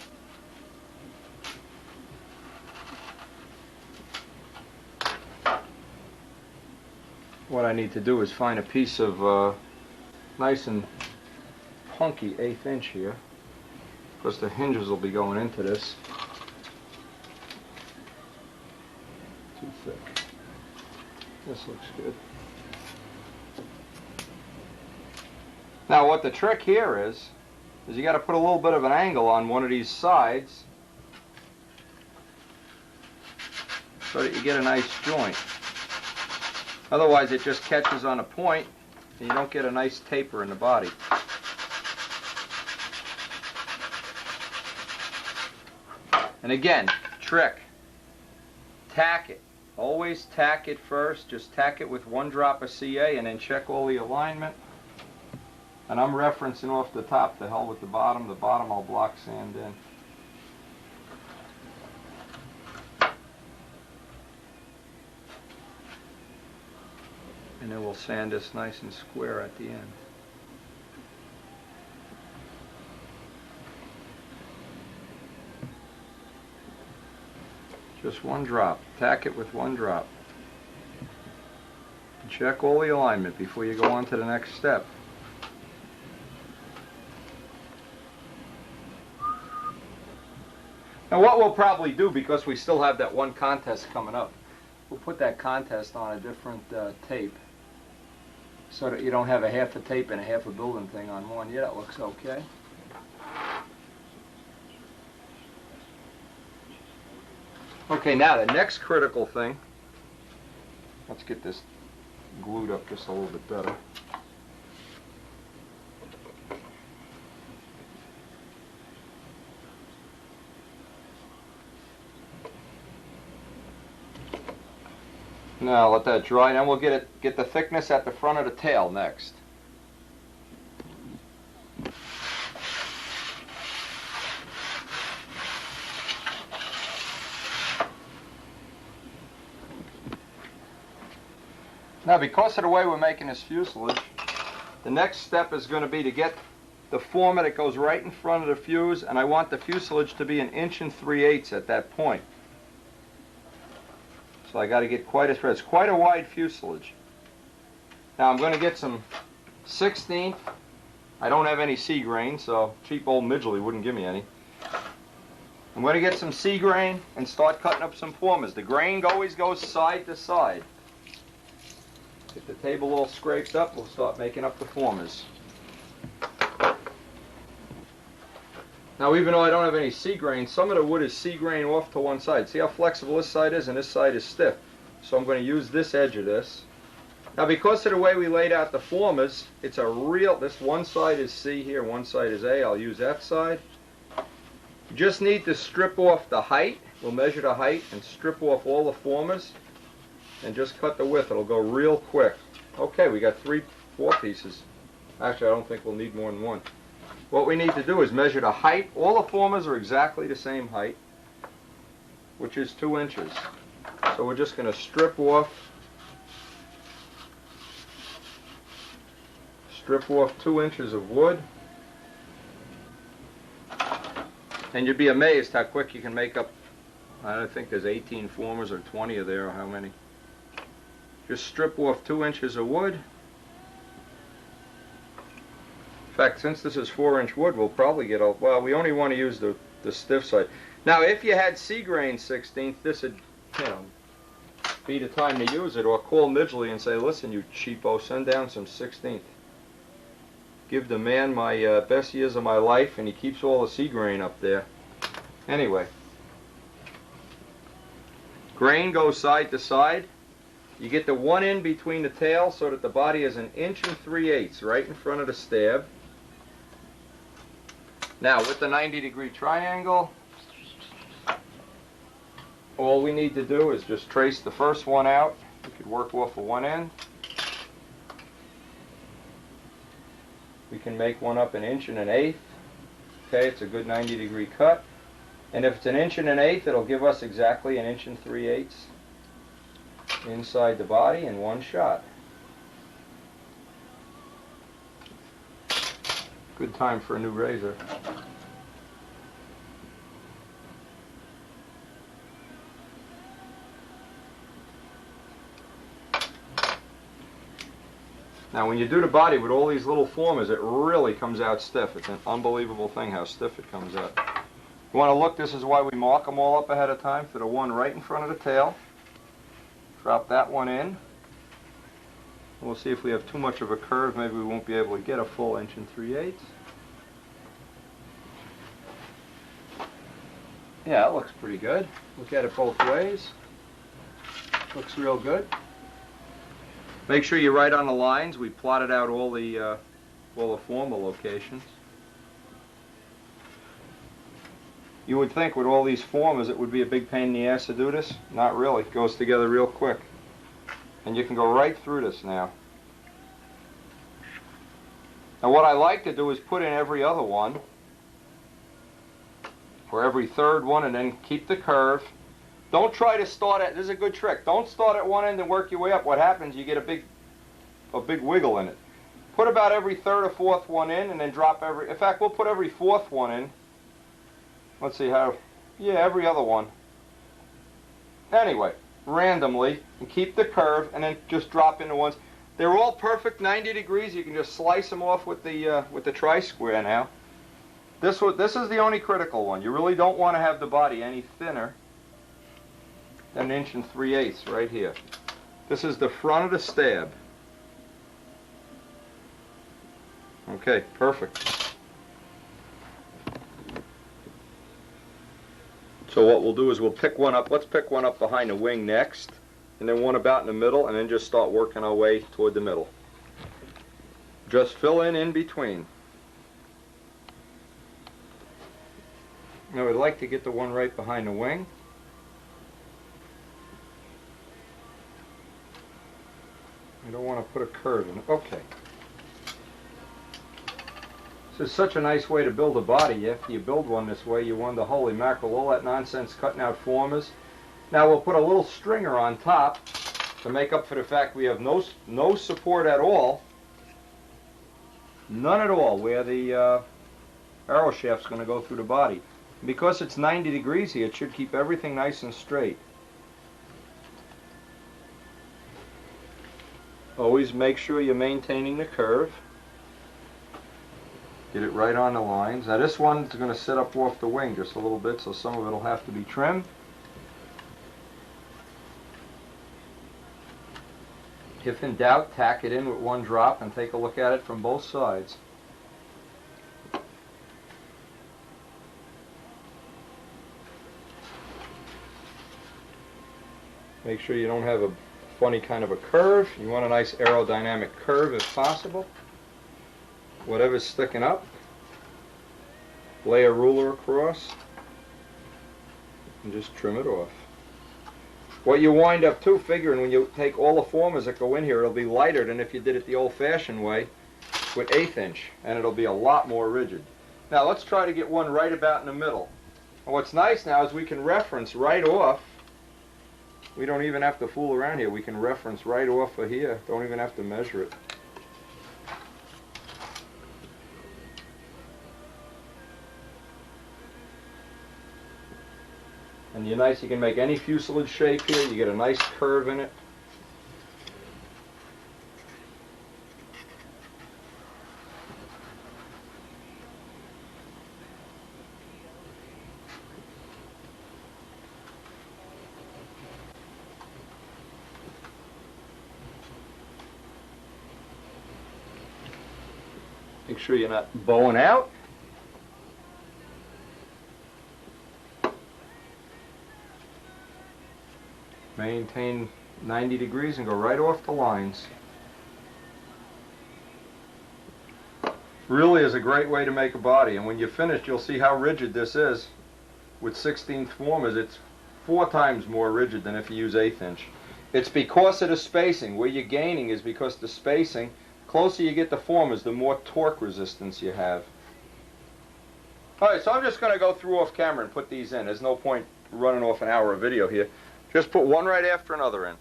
What I need to do is find a piece of nice and punky 1/8 inch here, because the hinges will be going into this. Too thick. This looks good. Now what the trick here is you got to put a little bit of an angle on one of these sides so that you get a nice joint. Otherwise it just catches on a point and you don't get a nice taper in the body. And again, trick, tack it. Always tack it first. Just tack it with 1 drop of CA and then check all the alignment. And I'm referencing off the top, the hell with the bottom. The bottom I'll block sand in. And then we'll sand this nice and square at the end. Just 1 drop. Tack it with 1 drop. And check all the alignment before you go on to the next step. Now what we'll probably do, because we still have that one contest coming up, we'll put that contest on a different tape, so that you don't have a half a tape and a half a building thing on one. Yeah, that looks okay. Okay, now the next critical thing, let's get this glued up just a little bit better. Now let that dry, and then we'll get the thickness at the front of the tail next. Now because of the way we're making this fuselage, the next step is going to be to get the former that goes right in front of the fuse, and I want the fuselage to be 1 3/8 inches at that point. So I got to get quite a spread. It's quite a wide fuselage. Now I'm going to get some 16th. I don't have any C grain, so cheap old Midgley wouldn't give me any. I'm going to get some C grain and start cutting up some formers. The grain always goes side to side. Get the table all scraped up, we'll start making up the formers. Now even though I don't have any C grain, some of the wood is C grain off to one side. See how flexible this side is, and this side is stiff. So I'm going to use this edge of this. Now because of the way we laid out the formers, it's a real, this one side is C here, one side is A. I'll use that side. You just need to strip off the height. We'll measure the height and strip off all the formers and just cut the width. It'll go real quick. Okay, we got 4 pieces. Actually, I don't think we'll need more than 1. What we need to do is measure the height. All the formers are exactly the same height, which is 2 inches. So we're just going to strip off 2 inches of wood. And you'd be amazed how quick you can make up, I don't think there's 18 formers or 20 of there, or how many. Just strip off 2 inches of wood. fact, since this is 4-inch wood, we'll probably get a, well, we only want to use the stiff side. Now, if you had C-grain 16th, this would, you know, be the time to use it, or call Midgley and say, listen, you cheapo, send down some 16th. Give the man my best years of my life, and he keeps all the C-grain up there. Anyway, grain goes side to side. You get the one in between the tail so that the body is 1 3/8 inches right in front of the stab. Now, with the 90-degree triangle, all we need to do is just trace the first one out. We could work off of one end. We can make one up 1 1/8 inches. Okay, it's a good 90-degree cut. And if it's 1 1/8 inches, it'll give us exactly 1 3/8 inches inside the body in one shot. Good time for a new razor. Now when you do the body with all these little formers, it really comes out stiff. It's an unbelievable thing how stiff it comes out. You want to look, this is why we mark them all up ahead of time, for the one right in front of the tail. Drop that one in. We'll see if we have too much of a curve, maybe we won't be able to get a full 1 3/8 inches. Yeah, it looks pretty good. Look at it both ways. Looks real good. Make sure you write on the lines. We plotted out all the former locations. You would think with all these formers it would be a big pain in the ass to do this. Not really. It goes together real quick. And you can go right through this now. Now what I like to do is put in every other one, or every third one, and then keep the curve. Don't try to start at, this is a good trick, don't start at one end and work your way up. What happens, you get a big wiggle in it. Put about every third or fourth one in, and then drop every, in fact we'll put every fourth one in. Let's see how, yeah, every other one. Anyway, randomly, and keep the curve, and then just drop into ones. They're all perfect 90 degrees. You can just slice them off with the tri-square now. This is the only critical one. You really don't want to have the body any thinner than 1 3/8 inches right here. This is the front of the stab. Okay, perfect. So what we'll do is we'll pick one up. Let's pick one up behind the wing next, and then one about in the middle, and then just start working our way toward the middle. Just fill in between. Now I'd like to get the one right behind the wing. I don't want to put a curve in it. Okay. This is such a nice way to build a body. After you build one this way, you wonder, holy mackerel, all that nonsense cutting out formers. Now we'll put a little stringer on top to make up for the fact we have no support at all. None at all where the arrow shaft's going to go through the body. Because it's 90 degrees here, it should keep everything nice and straight. Always make sure you're maintaining the curve. Get it right on the lines. Now this one's going to sit up off the wing just a little bit, so some of it will have to be trimmed. If in doubt, tack it in with one drop and take a look at it from both sides. Make sure you don't have a funny kind of a curve. You want a nice aerodynamic curve if possible. Whatever's sticking up, lay a ruler across and just trim it off. What you wind up too, figuring when you take all the formers that go in here, it'll be lighter than if you did it the old-fashioned way with 1/8 inch, and it'll be a lot more rigid. Now let's try to get one right about in the middle. And what's nice now is we can reference right off. We don't even have to fool around here. We can reference right off of here. Don't even have to measure it. And you're nice, you can make any fuselage shape here. You get a nice curve in it. Make sure you're not bowing out. Maintain 90 degrees and go right off the lines. Really is a great way to make a body, and when you're finished you'll see how rigid this is. With 16th formers, it's 4 times more rigid than if you use 1/8 inch. It's because of the spacing. Where you're gaining is because the spacing, closer you get the formers, the more torque resistance you have. Alright, so I'm just going to go through off camera and put these in. There's no point running off an hour of video here. Just put one right after another in.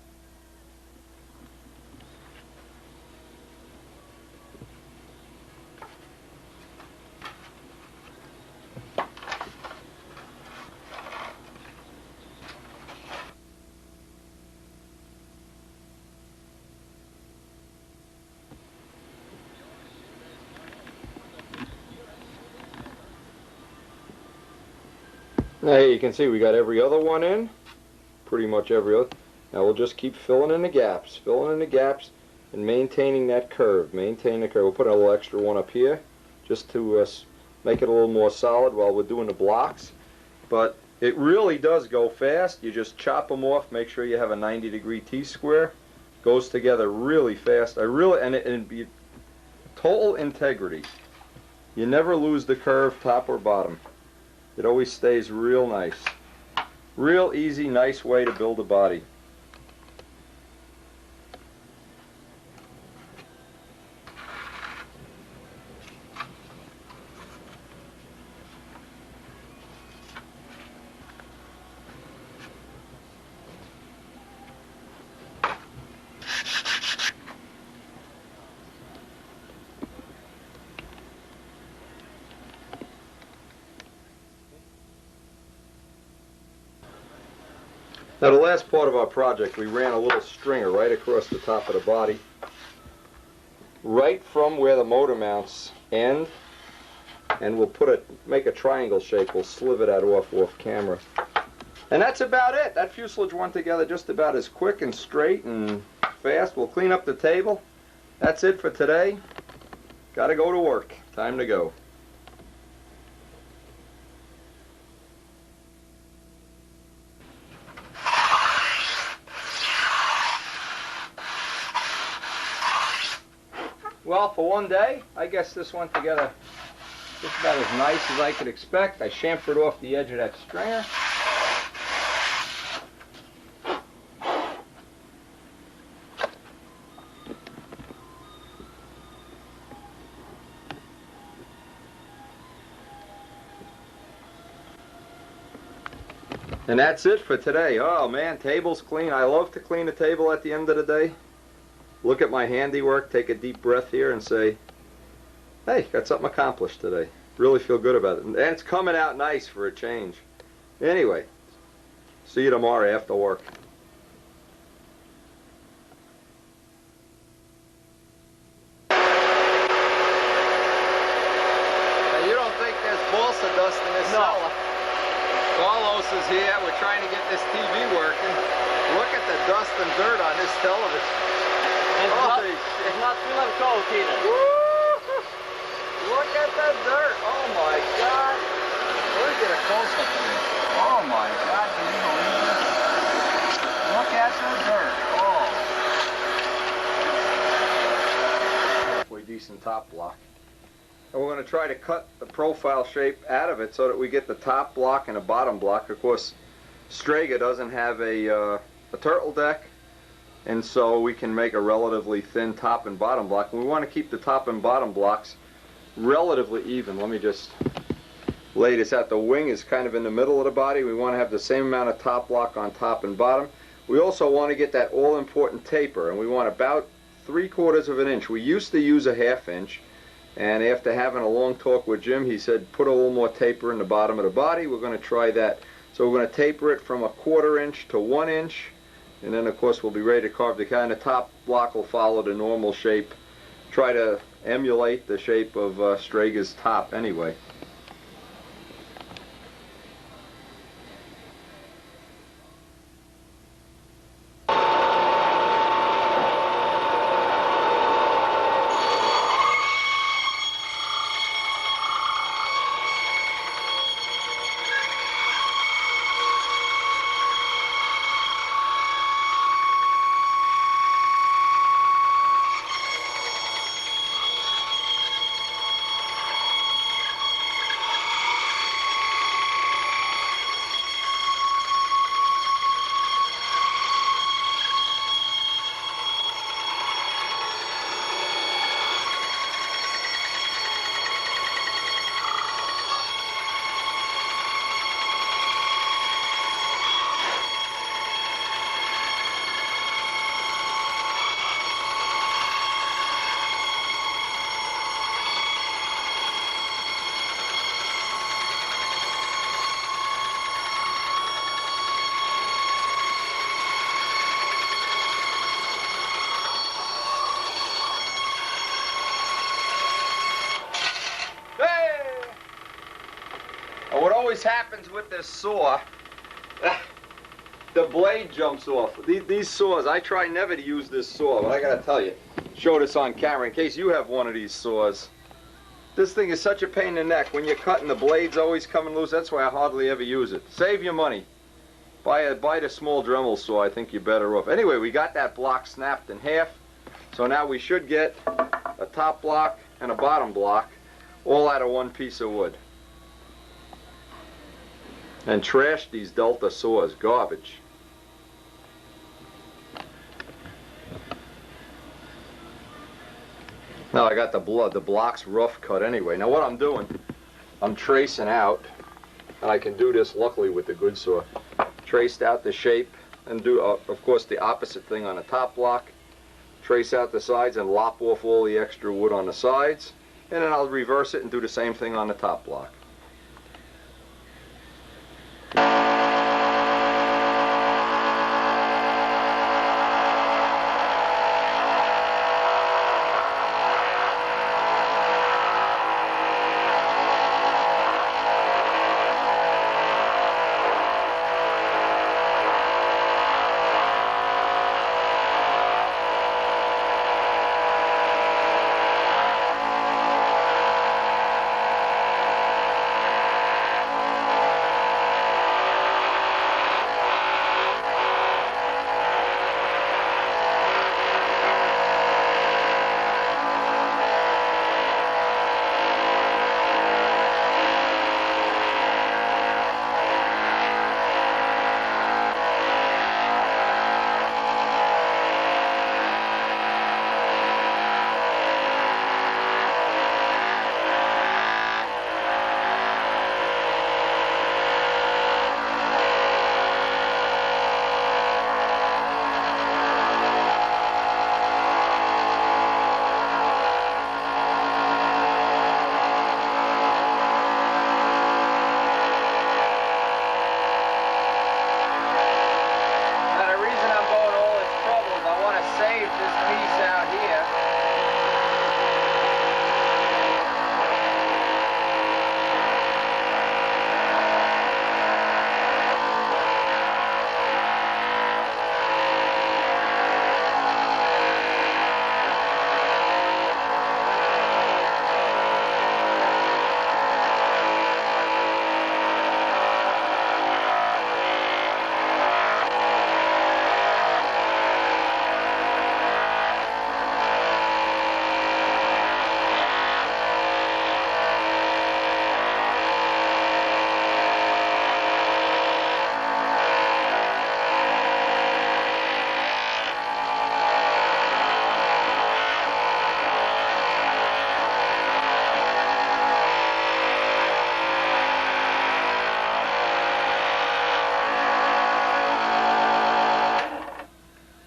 Now you can see we got every other one in, pretty much every other. Now we'll just keep filling in the gaps, and maintaining that curve, maintain the curve. We'll put a little extra one up here, just to make it a little more solid while we're doing the blocks. But it really does go fast. You just chop them off, make sure you have a 90-degree T-square. Goes together really fast. And be total integrity. You never lose the curve, top or bottom. It always stays real nice. Real easy, nice way to build a body. Now the last part of our project, we ran a little stringer right across the top of the body, right from where the motor mounts end, and we'll make a triangle shape. We'll slive it out off camera. And that's about it. That fuselage went together just about as quick and straight and fast. We'll clean up the table. That's it for today. Gotta go to work. Time to go. Well, for one day, I guess this went together just about as nice as I could expect. I chamfered off the edge of that stringer. And that's it for today. Oh man, table's clean. I love to clean a table at the end of the day. Look at my handiwork, take a deep breath here and say, hey, got something accomplished today. Really feel good about it. And it's coming out nice for a change. Anyway, see you tomorrow after work. Now, you don't think there's balsa dust in this cellar? Carlos is here. We're trying to get this TV working. Look at the dust and dirt on this television. It's not full of coal, Tina. Look at that dirt. Oh my God. Let me get a close up of this. Oh my God, can you believe this? Look at the dirt. Oh. Halfway decent top block. And we're going to try to cut the profile shape out of it so that we get the top block and a bottom block. Of course, Strega doesn't have a turtle deck. And so we can make a relatively thin top and bottom block. And we want to keep the top and bottom blocks relatively even. Let me just lay this out. The wing is kind of in the middle of the body. We want to have the same amount of top block on top and bottom. We also want to get that all-important taper, and we want about 3/4 of an inch. We used to use a 1/2 inch, and after having a long talk with Jim, he said put a little more taper in the bottom of the body. We're going to try that. So we're going to taper it from 1/4 inch to 1 inch. And then of course we'll be ready to carve the kind of top block will follow the normal shape. Try to emulate the shape of Strega's top anyway. And what always happens with this saw, the blade jumps off. These saws, I try never to use this saw, but I gotta tell you, show this on camera in case you have one of these saws. This thing is such a pain in the neck. When you're cutting, the blade's always coming loose. That's why I hardly ever use it. Save your money. Buy the small Dremel saw. I think you're better off. Anyway, we got that block snapped in half. So now we should get a top block and a bottom block all out of one piece of wood. And trash these Delta saws. Garbage. Now I got the blocks rough cut anyway. Now what I'm doing, I'm tracing out, and I can do this luckily with the good saw. Traced out the shape and do, of course, the opposite thing on the top block. Trace out the sides and lop off all the extra wood on the sides, and then I'll reverse it and do the same thing on the top block.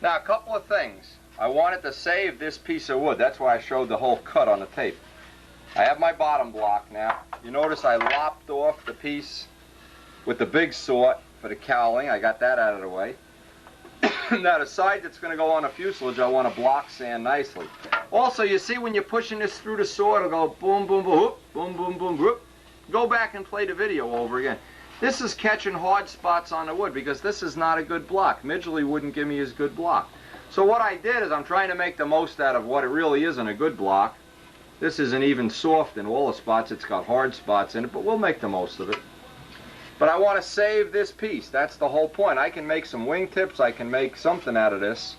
Now, a couple of things. I wanted to save this piece of wood. That's why I showed the whole cut on the tape. I have my bottom block now. You notice I lopped off the piece with the big saw for the cowling. I got that out of the way. Now the side that's going to go on the fuselage, I want to block sand nicely. Also, you see when you're pushing this through the saw, it'll go boom, boom, boom, whoop, boom, boom, boom, whoop. Go back and play the video over again. This is catching hard spots on the wood because this is not a good block. Midgley wouldn't give me his good block. So what I did is I'm trying to make the most out of what it really isn't a good block. This isn't even soft in all the spots. It's got hard spots in it, but we'll make the most of it. But I want to save this piece. That's the whole point. I can make some wingtips. I can make something out of this.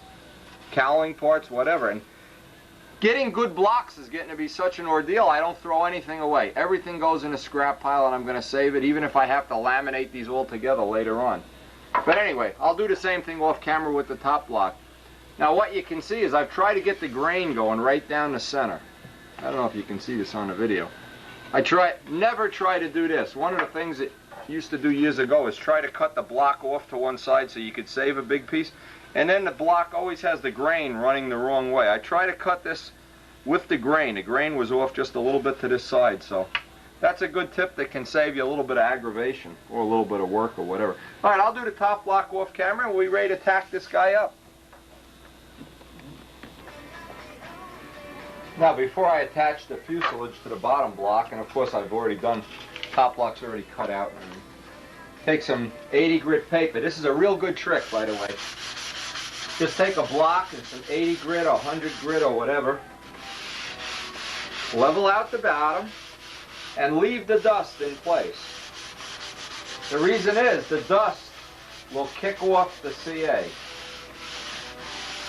Cowling parts, whatever. And getting good blocks is getting to be such an ordeal. I don't throw anything away. Everything goes in a scrap pile, and I'm going to save it, even if I have to laminate these all together later on. But anyway, I'll do the same thing off camera with the top block. Now what you can see is I've tried to get the grain going right down the center. I don't know if you can see this on the video. Never try to do this. One of the things that I used to do years ago is try to cut the block off to one side so you could save a big piece. And then the block always has the grain running the wrong way. I try to cut this with the grain. The grain was off just a little bit to this side, so that's a good tip that can save you a little bit of aggravation or a little bit of work or whatever. All right, I'll do the top block off camera and we'll be ready to tack this guy up. Now before I attach the fuselage to the bottom block, and of course I've already done, top block's already cut out, and take some 80 grit paper. This is a real good trick, by the way. Just take a block and some 80 grit or 100 grit or whatever, level out the bottom, and leave the dust in place. The reason is the dust will kick off the CA.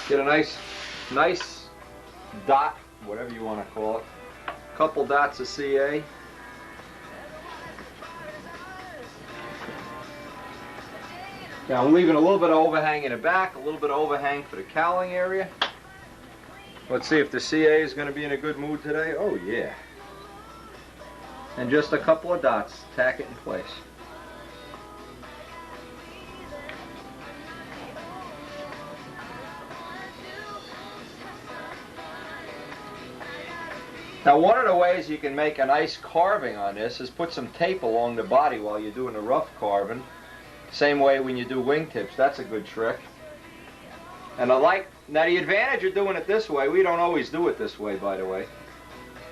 Get a nice dot, whatever you want to call it, couple dots of CA. Now I'm leaving a little bit of overhang in the back, a little bit of overhang for the cowling area. Let's see if the CA is going to be in a good mood today. Oh yeah. And just a couple of dots, tack it in place. Now one of the ways you can make a nice carving on this is put some tape along the body while you're doing the rough carving. Same way when you do wingtips, that's a good trick. And now the advantage of doing it this way, we don't always do it this way by the way,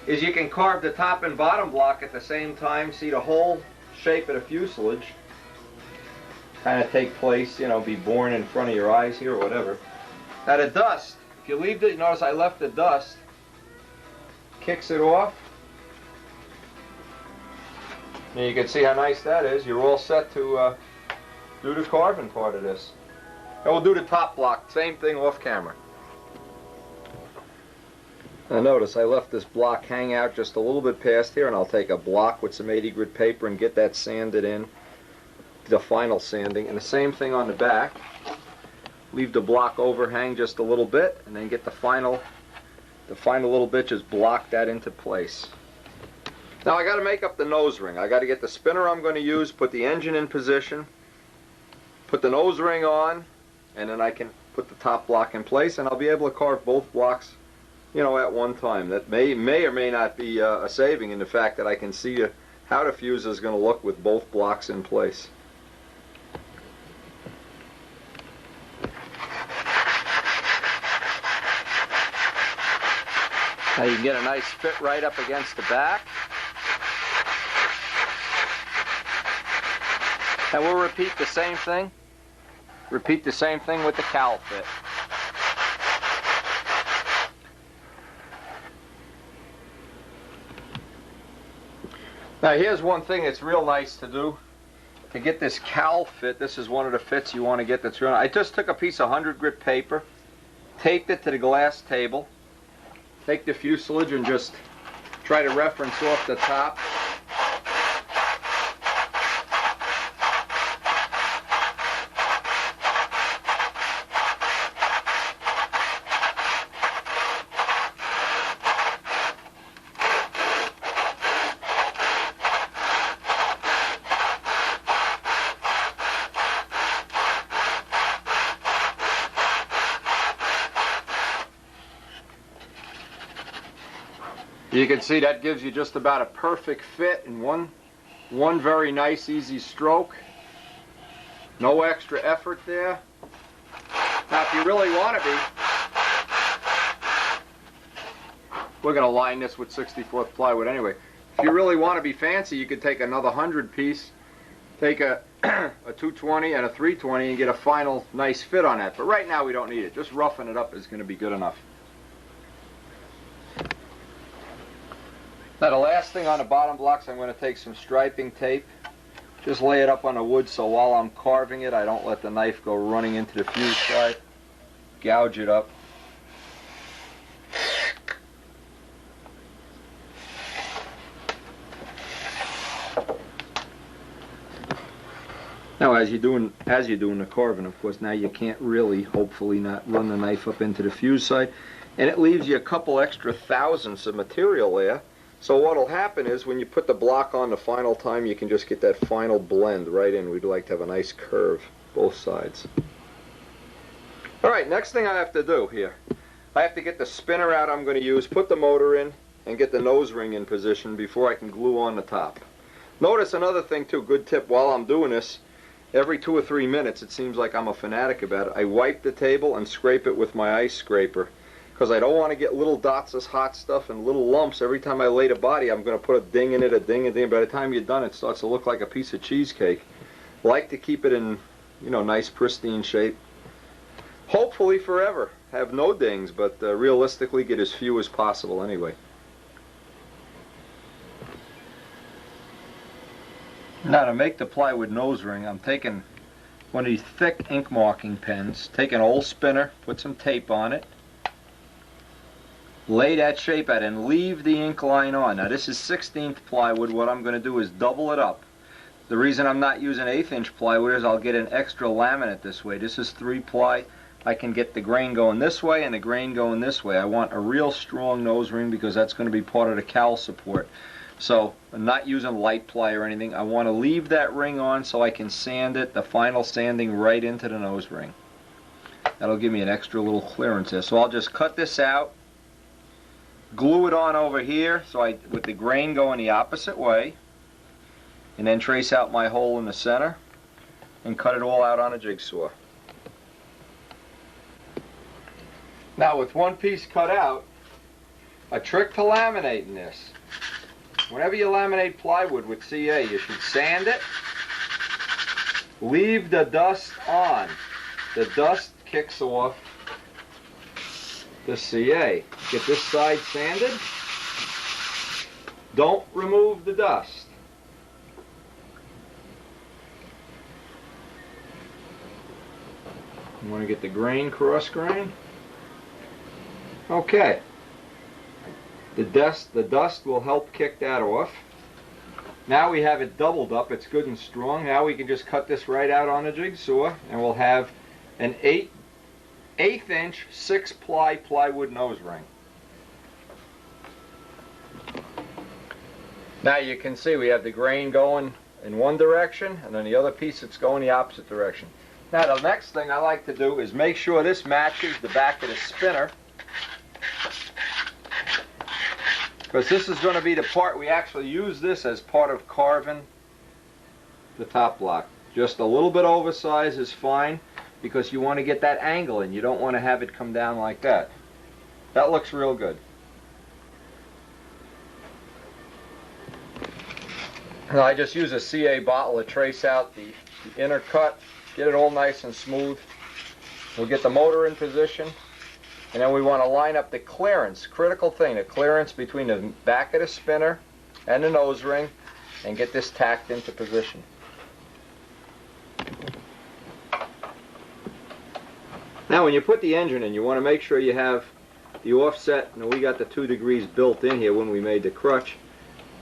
is you can carve the top and bottom block at the same time, see the whole shape of the fuselage kind of take place, you know, be born in front of your eyes here or whatever. Now the dust, if you leave it, notice I left the dust, kicks it off. And you can see how nice that is. You're all set to do the carving part of this. And we'll do the top block, same thing off camera. Now notice I left this block hang out just a little bit past here, and I'll take a block with some 80 grit paper and get that sanded in, the final sanding. And the same thing on the back. Leave the block overhang just a little bit, and then get the final little bit, just block that into place. Now I got to make up the nose ring. I got to get the spinner I'm going to use, put the engine in position, put the nose ring on, and then I can put the top block in place, and I'll be able to carve both blocks, you know, at one time. That may or may not be a saving in the fact that I can see how the fuse is going to look with both blocks in place. Now you can get a nice fit right up against the back. And we'll repeat the same thing. Repeat the same thing with the cowl fit. Now here's one thing that's real nice to do. To get this cowl fit, this is one of the fits you want to get that's real nice. I just took a piece of 100 grit paper, taped it to the glass table. Take the fuselage and just try to reference off the top. You can see that gives you just about a perfect fit in one very nice easy stroke. No extra effort there. Now if you really want to be, we're going to line this with 64th plywood anyway. If you really want to be fancy, you could take another 100 piece, take a 220 and a 320 and get a final nice fit on that. But right now we don't need it. Just roughing it up is going to be good enough. Now the last thing on the bottom blocks, I'm going to take some striping tape, just lay it up on the wood so while I'm carving it I don't let the knife go running into the fuse side, gouge it up. Now as you're doing the carving, of course, now you can't really, hopefully not, run the knife up into the fuse side, and it leaves you a couple extra thousandths of material there. So what'll happen is when you put the block on the final time, you can just get that final blend right in. We'd like to have a nice curve, both sides. Alright, next thing I have to do here, I have to get the spinner out I'm going to use, put the motor in, and get the nose ring in position before I can glue on the top. Notice another thing too, good tip, while I'm doing this, every 2 or 3 minutes, it seems like I'm a fanatic about it, I wipe the table and scrape it with my ice scraper. because I don't want to get little dots of hot stuff and little lumps. Every time I lay the body, I'm going to put a ding in it, a ding, a ding. By the time you're done, it starts to look like a piece of cheesecake. Like to keep it in, you know, nice pristine shape. Hopefully forever. Have no dings, but realistically get as few as possible anyway. Now to make the plywood nose ring, I'm taking one of these thick ink marking pens, take an old spinner, put some tape on it, lay that shape out and leave the ink line on. Now this is 16th plywood. What I'm going to do is double it up. The reason I'm not using 1/8 inch plywood is I'll get an extra laminate this way. This is 3 ply. I can get the grain going this way and the grain going this way. I want a real strong nose ring because that's going to be part of the cowl support. So I'm not using light ply or anything. I want to leave that ring on so I can sand it, the final sanding right into the nose ring. That'll give me an extra little clearance there. So I'll just cut this out, glue it on over here so with the grain going the opposite way, and then trace out my hole in the center and cut it all out on a jigsaw. Now with one piece cut out, a trick to laminating this. Whenever you laminate plywood with CA, you should sand it, leave the dust on. The dust kicks off the CA. Get this side sanded. Don't remove the dust. You want to get the grain, cross grain. Okay. The dust will help kick that off. Now we have it doubled up. It's good and strong. Now we can just cut this right out on a jigsaw, and we'll have an 1/8 inch 6 ply plywood nose ring. Now you can see we have the grain going in one direction, and then the other piece it's going the opposite direction. Now the next thing I like to do is make sure this matches the back of the spinner, because this is going to be the part we actually use this as part of carving the top block. Just a little bit oversized is fine, because you want to get that angle in. You don't want to have it come down like that. That looks real good. Now I just use a CA bottle to trace out the inner cut, get it all nice and smooth. We'll get the motor in position, and then we want to line up the clearance, critical thing, the clearance between the back of the spinner and the nose ring, and get this tacked into position. Now when you put the engine in, you want to make sure you have the offset. Now we got the 2 degrees built in here when we made the crutch.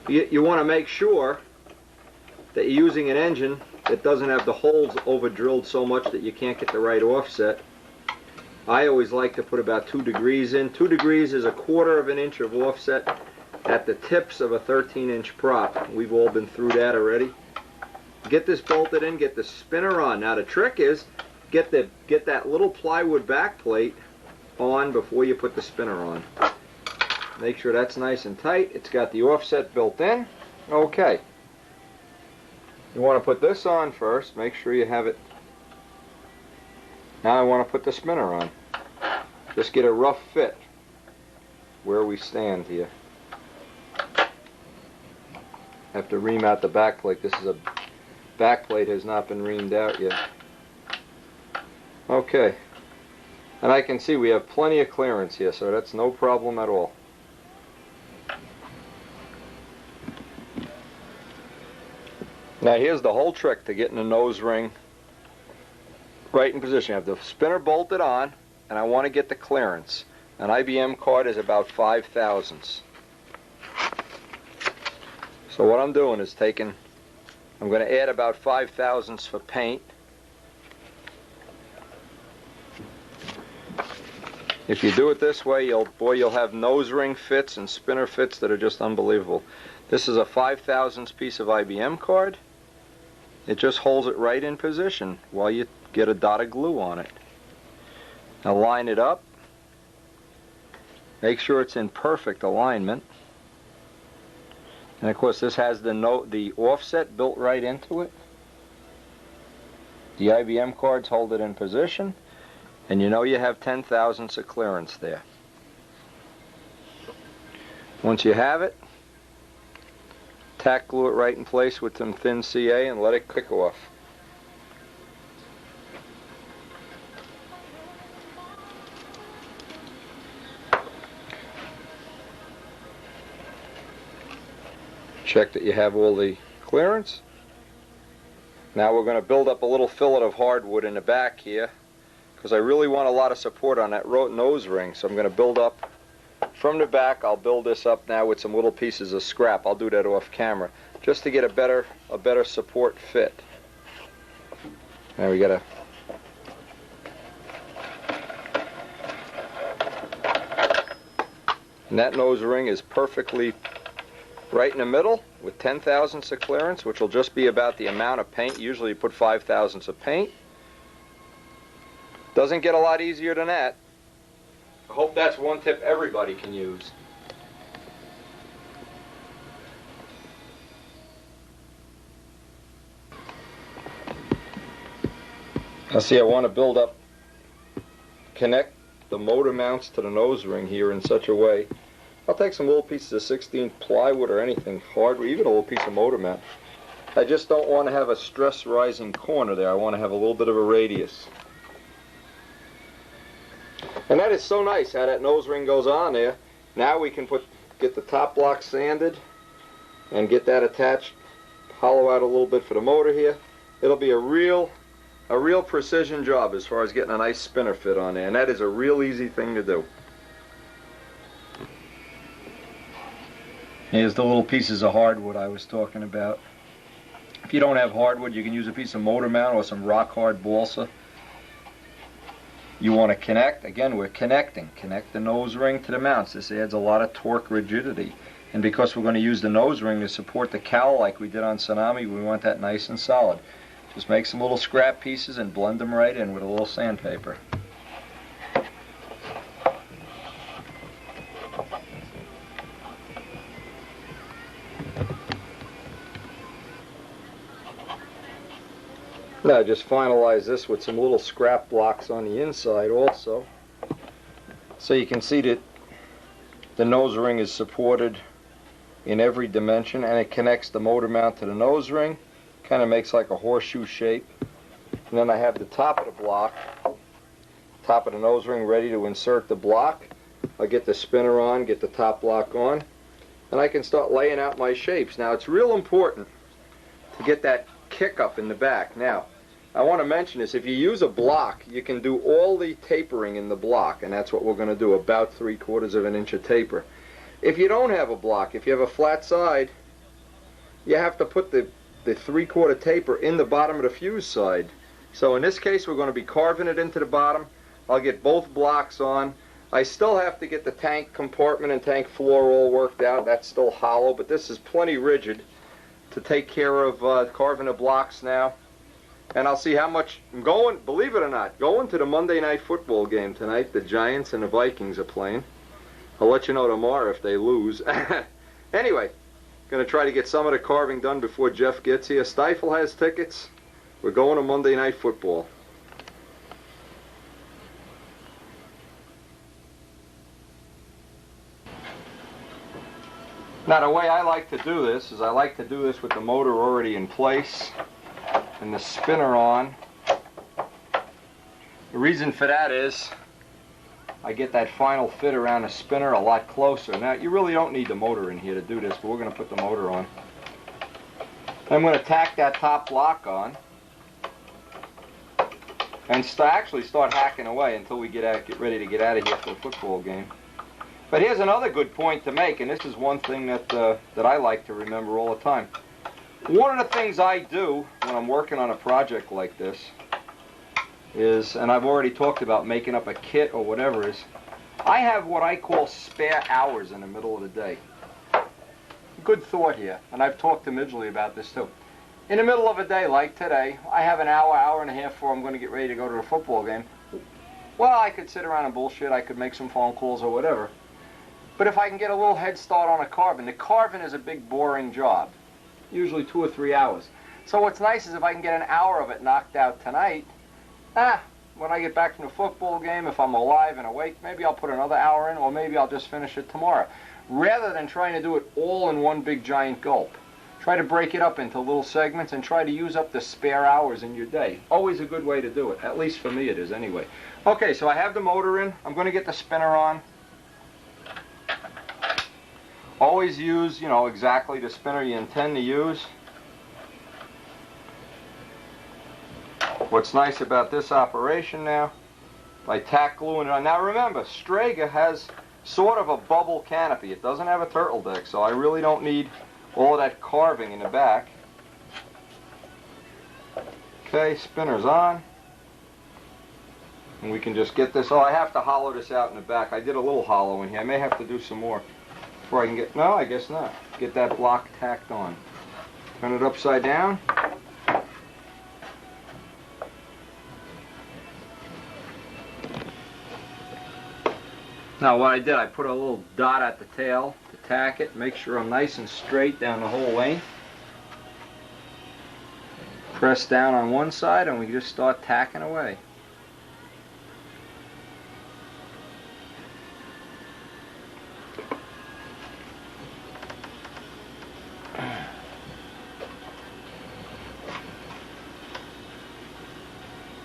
You want to make sure that you're using an engine that doesn't have the holes over drilled so much that you can't get the right offset. I always like to put about 2 degrees in. 2 degrees is 1/4 of an inch of offset at the tips of a 13-inch prop. We've all been through that already. Get this bolted in, get the spinner on. Now the trick is get that little plywood back plate on before you put the spinner on. Make sure that's nice and tight. It's got the offset built in. Okay. You want to put this on first. Make sure you have it. Now I want to put the spinner on. Just get a rough fit where we stand here. Have to ream out the back plate. This is a back plate, has not been reamed out yet. Okay. And I can see we have plenty of clearance here, so that's no problem at all. Now here's the whole trick to getting the nose ring right in position. I have the spinner bolted on, and I want to get the clearance. An IBM card is about 5 thousandths. So what I'm doing is I'm going to add about 5 thousandths for paint. If you do it this way, you'll have nose ring fits and spinner fits that are just unbelievable. This is a 5 thousandths piece of IBM card. It just holds it right in position while you get a dot of glue on it. Now line it up. Make sure it's in perfect alignment. And of course this has the offset built right into it. The IBM cards hold it in position, and you know you have 10 thousandths of clearance there. Once you have it, tack glue it right in place with some thin CA and let it kick off. Check that you have all the clearance. Now we're going to build up a little fillet of hardwood in the back here because I really want a lot of support on that nose ring. So I'm going to build up from the back. I'll build this up now with some little pieces of scrap. I'll do that off camera just to get a better support fit. Now we got to and that nose ring is perfectly right in the middle with 10 thousandths of clearance, which will just be about the amount of paint. Usually you put 5 thousandths of paint. Doesn't get a lot easier than that. I hope that's one tip everybody can use. Now see, I want to build up, connect the motor mounts to the nose ring here in such a way. I'll take some little pieces of 16 plywood or anything hard, even a little piece of motor mount. I just don't want to have a stress rising corner there. I want to have a little bit of a radius. And that is so nice how that nose ring goes on there. Now we can get the top block sanded and get that attached, hollow out a little bit for the motor here. It'll be a real precision job as far as getting a nice spinner fit on there, and that is a real easy thing to do. Here's the little pieces of hardwood I was talking about. If you don't have hardwood, you can use a piece of motor mount or some rock hard balsa. You want to connect, again we're connecting. Connect the nose ring to the mounts. This adds a lot of torque rigidity. And because we're going to use the nose ring to support the cowl like we did on Tsunami, we want that nice and solid. Just make some little scrap pieces and blend them right in with a little sandpaper. Now just finalize this with some little scrap blocks on the inside also. So you can see that the nose ring is supported in every dimension and it connects the motor mount to the nose ring. Kind of makes like a horseshoe shape. And then I have the top of the block, top of the nose ring ready to insert the block. I'll get the spinner on, get the top block on, and I can start laying out my shapes. Now it's real important to get that kick up in the back. Now I want to mention this, if you use a block you can do all the tapering in the block, and that's what we're going to do, about 3/4 of an inch of taper. If you don't have a block, if you have a flat side, you have to put the 3/4 taper in the bottom of the fuse side. So in this case we're going to be carving it into the bottom. I'll get both blocks on. I still have to get the tank compartment and tank floor all worked out. That's still hollow, but this is plenty rigid to take care of carving the blocks now. And I'll see how much I'm going, believe it or not, going to the Monday night football game tonight. The Giants and the Vikings are playing. I'll let you know tomorrow if they lose. Anyway, going to try to get some of the carving done before Jeff gets here. Stifle has tickets. We're going to Monday night football. Now the way I like to do this is I like to do this with the motor already in place and the spinner on. The reason for that is I get that final fit around the spinner a lot closer. Now you really don't need the motor in here to do this, but we're going to put the motor on. I'm going to tack that top block on and actually start hacking away until we get ready to get out of here for a football game. But here's another good point to make, and this is one thing that I like to remember all the time. One of the things I do when I'm working on a project like this is, and I've already talked about making up a kit or whatever, is I have what I call spare hours in the middle of the day. Good thought here, and I've talked to Midgley about this too. In the middle of a day like today, I have an hour, hour and a half before I'm going to get ready to go to the football game. Well, I could sit around and bullshit, I could make some phone calls or whatever. But if I can get a little head start on a carving, the carving is a big boring job, usually 2 or 3 hours. So what's nice is if I can get an hour of it knocked out tonight, when I get back from the football game, if I'm alive and awake, maybe I'll put another hour in, or maybe I'll just finish it tomorrow. rather than trying to do it all in one big giant gulp. Try to break it up into little segments and try to use up the spare hours in your day. Always a good way to do it. At least for me it is anyway. Okay, so I have the motor in. I'm going to get the spinner on. Always use, you know, exactly the spinner you intend to use. What's nice about this operation now, by tack gluing it on. Now remember, Strega has sort of a bubble canopy. It doesn't have a turtle deck, so I really don't need all of that carving in the back. Okay, spinner's on. And we can just get this. Oh, I have to hollow this out in the back. I did a little hollow in here. I may have to do some more before I can get, no, I guess not. Get that block tacked on. Turn it upside down. Now what I did, I put a little dot at the tail to tack it, make sure I'm nice and straight down the whole length. Press down on one side and we just start tacking away.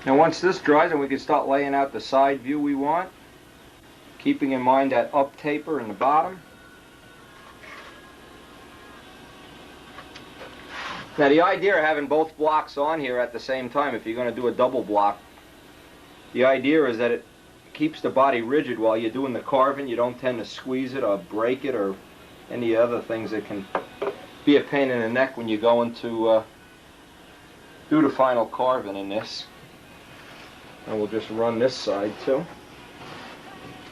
Now once this dries, and we can start laying out the side view we want, keeping in mind that up taper in the bottom. Now the idea of having both blocks on here at the same time, if you're going to do a double block, the idea is that it keeps the body rigid while you're doing the carving. You don't tend to squeeze it or break it or any other things that can be a pain in the neck when you're going to do the final carving in this. And we'll just run this side too.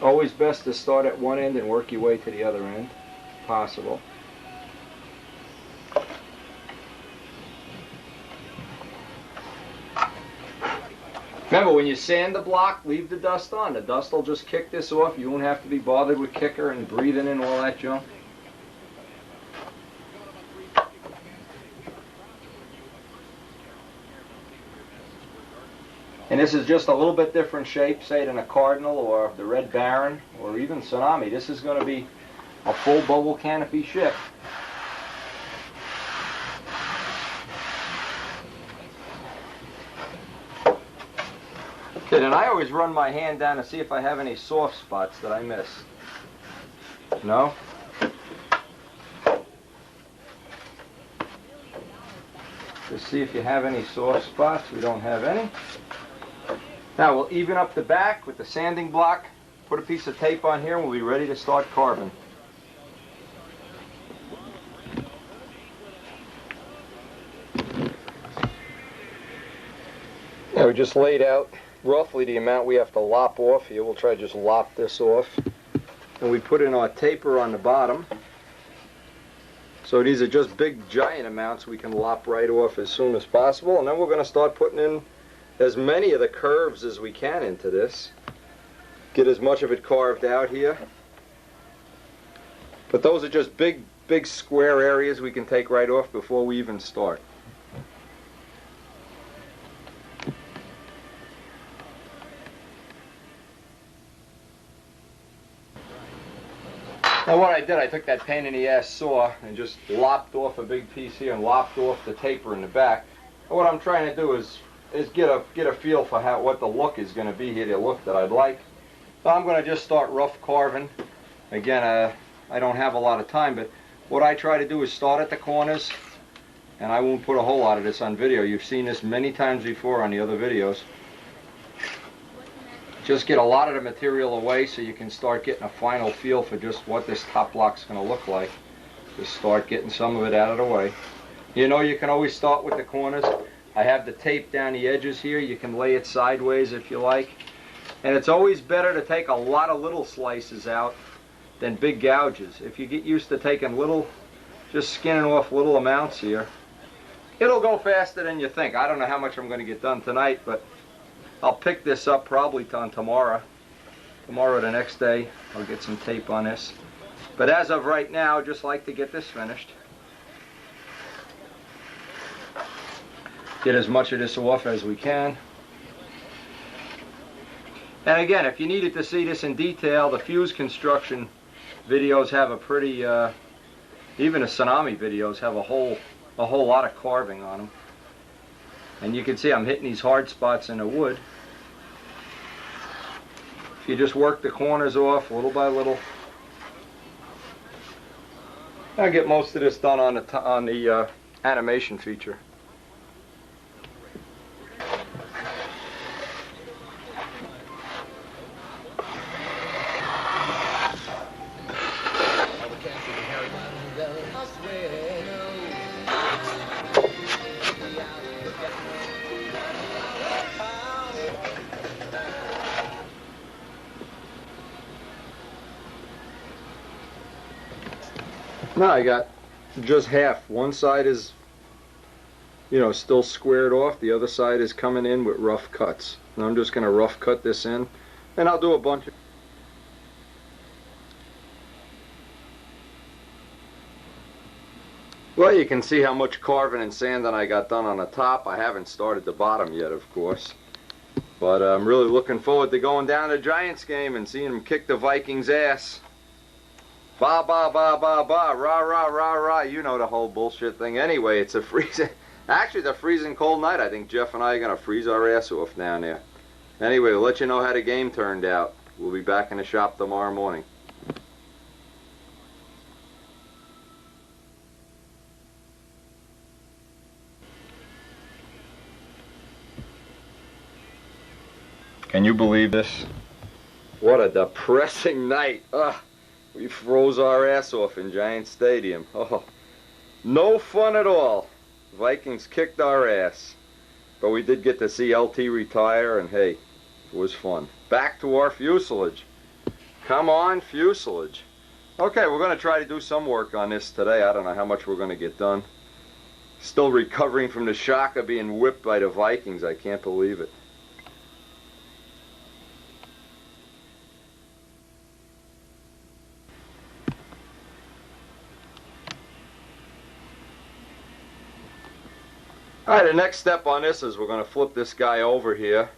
Always best to start at one end and work your way to the other end, if possible. Remember, when you sand the block, leave the dust on. The dust will just kick this off. You won't have to be bothered with kicker and breathing in all that junk. And this is just a little bit different shape, say, than a Cardinal or the Red Baron or even Tsunami. This is going to be a full bubble canopy ship. Okay, then I always run my hand down to see if I have any soft spots that I missed. No? Just see if you have any soft spots. We don't have any. Now we'll even up the back with the sanding block, put a piece of tape on here, and we'll be ready to start carving. Now we just laid out roughly the amount we have to lop off here. We'll try to just lop this off. And we put in our taper on the bottom. So these are just big giant amounts we can lop right off as soon as possible. And then we're going to start putting in as many of the curves as we can into this. Get as much of it carved out here. But those are just big square areas we can take right off before we even start. Now what I did, I took that pain in the ass saw and just lopped off a big piece here and lopped off the taper in the back. And what I'm trying to do is get a feel for what the look is going to be here, the look that I'd like. So I'm going to just start rough carving. Again, I don't have a lot of time, but what I try to do is start at the corners, and I won't put a whole lot of this on video. You've seen this many times before on the other videos. Just get a lot of the material away so you can start getting a final feel for just what this top block's going to look like. Just start getting some of it out of the way. You know, you can always start with the corners. I have the tape down the edges here. You can lay it sideways if you like. And it's always better to take a lot of little slices out than big gouges. If you get used to taking little, just skinning off little amounts here, it'll go faster than you think. I don't know how much I'm going to get done tonight, but I'll pick this up probably on tomorrow. Tomorrow or the next day, I'll get some tape on this. But as of right now, I'd just like to get this finished. Get as much of this off as we can. And again, if you needed to see this in detail, the fuse construction videos have a pretty, even the tsunami videos have a whole lot of carving on them. And you can see I'm hitting these hard spots in the wood. If you just work the corners off little by little, I get most of this done on the animation feature. Now I got just half. One side is, you know, still squared off. The other side is coming in with rough cuts. And I'm just going to rough cut this in. And I'll do a bunch of... Well, you can see how much carving and sanding I got done on the top. I haven't started the bottom yet, of course. But I'm really looking forward to going down to the Giants game and seeing them kick the Vikings' ass. Ba ba ba ba ba, rah rah rah rah, you know the whole bullshit thing. Anyway, it's a freezing, actually it's a freezing cold night. I think Jeff and I are going to freeze our ass off down there. Anyway, we'll let you know how the game turned out. We'll be back in the shop tomorrow morning. Can you believe this? What a depressing night. Ugh. We froze our ass off in Giant Stadium. Oh, no fun at all. Vikings kicked our ass. But we did get to see LT retire, and hey, it was fun. Back to our fuselage. Come on, fuselage. Okay, we're going to try to do some work on this today. I don't know how much we're going to get done. Still recovering from the shock of being whipped by the Vikings. I can't believe it. Alright, the next step on this is we're going to flip this guy over here.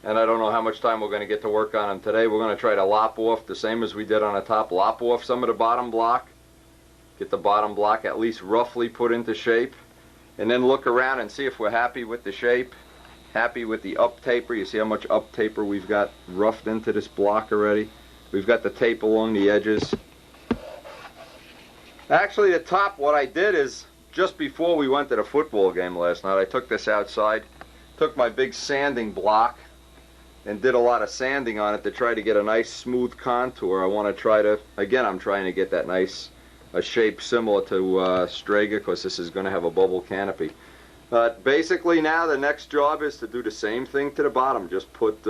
And I don't know how much time we're going to get to work on him today. We're going to try to lop off the same as we did on the top. Lop off some of the bottom block. Get the bottom block at least roughly put into shape. And then look around and see if we're happy with the shape. Happy with the up taper. You see how much up taper we've got roughed into this block already. We've got the tape along the edges. Actually, the top, what I did is, just before we went to the football game last night, I took this outside, took my big sanding block, and did a lot of sanding on it to try to get a nice smooth contour. I want to try to, again, I'm trying to get that nice a shape similar to Strega, because this is going to have a bubble canopy. But basically now the next job is to do the same thing to the bottom. Just put,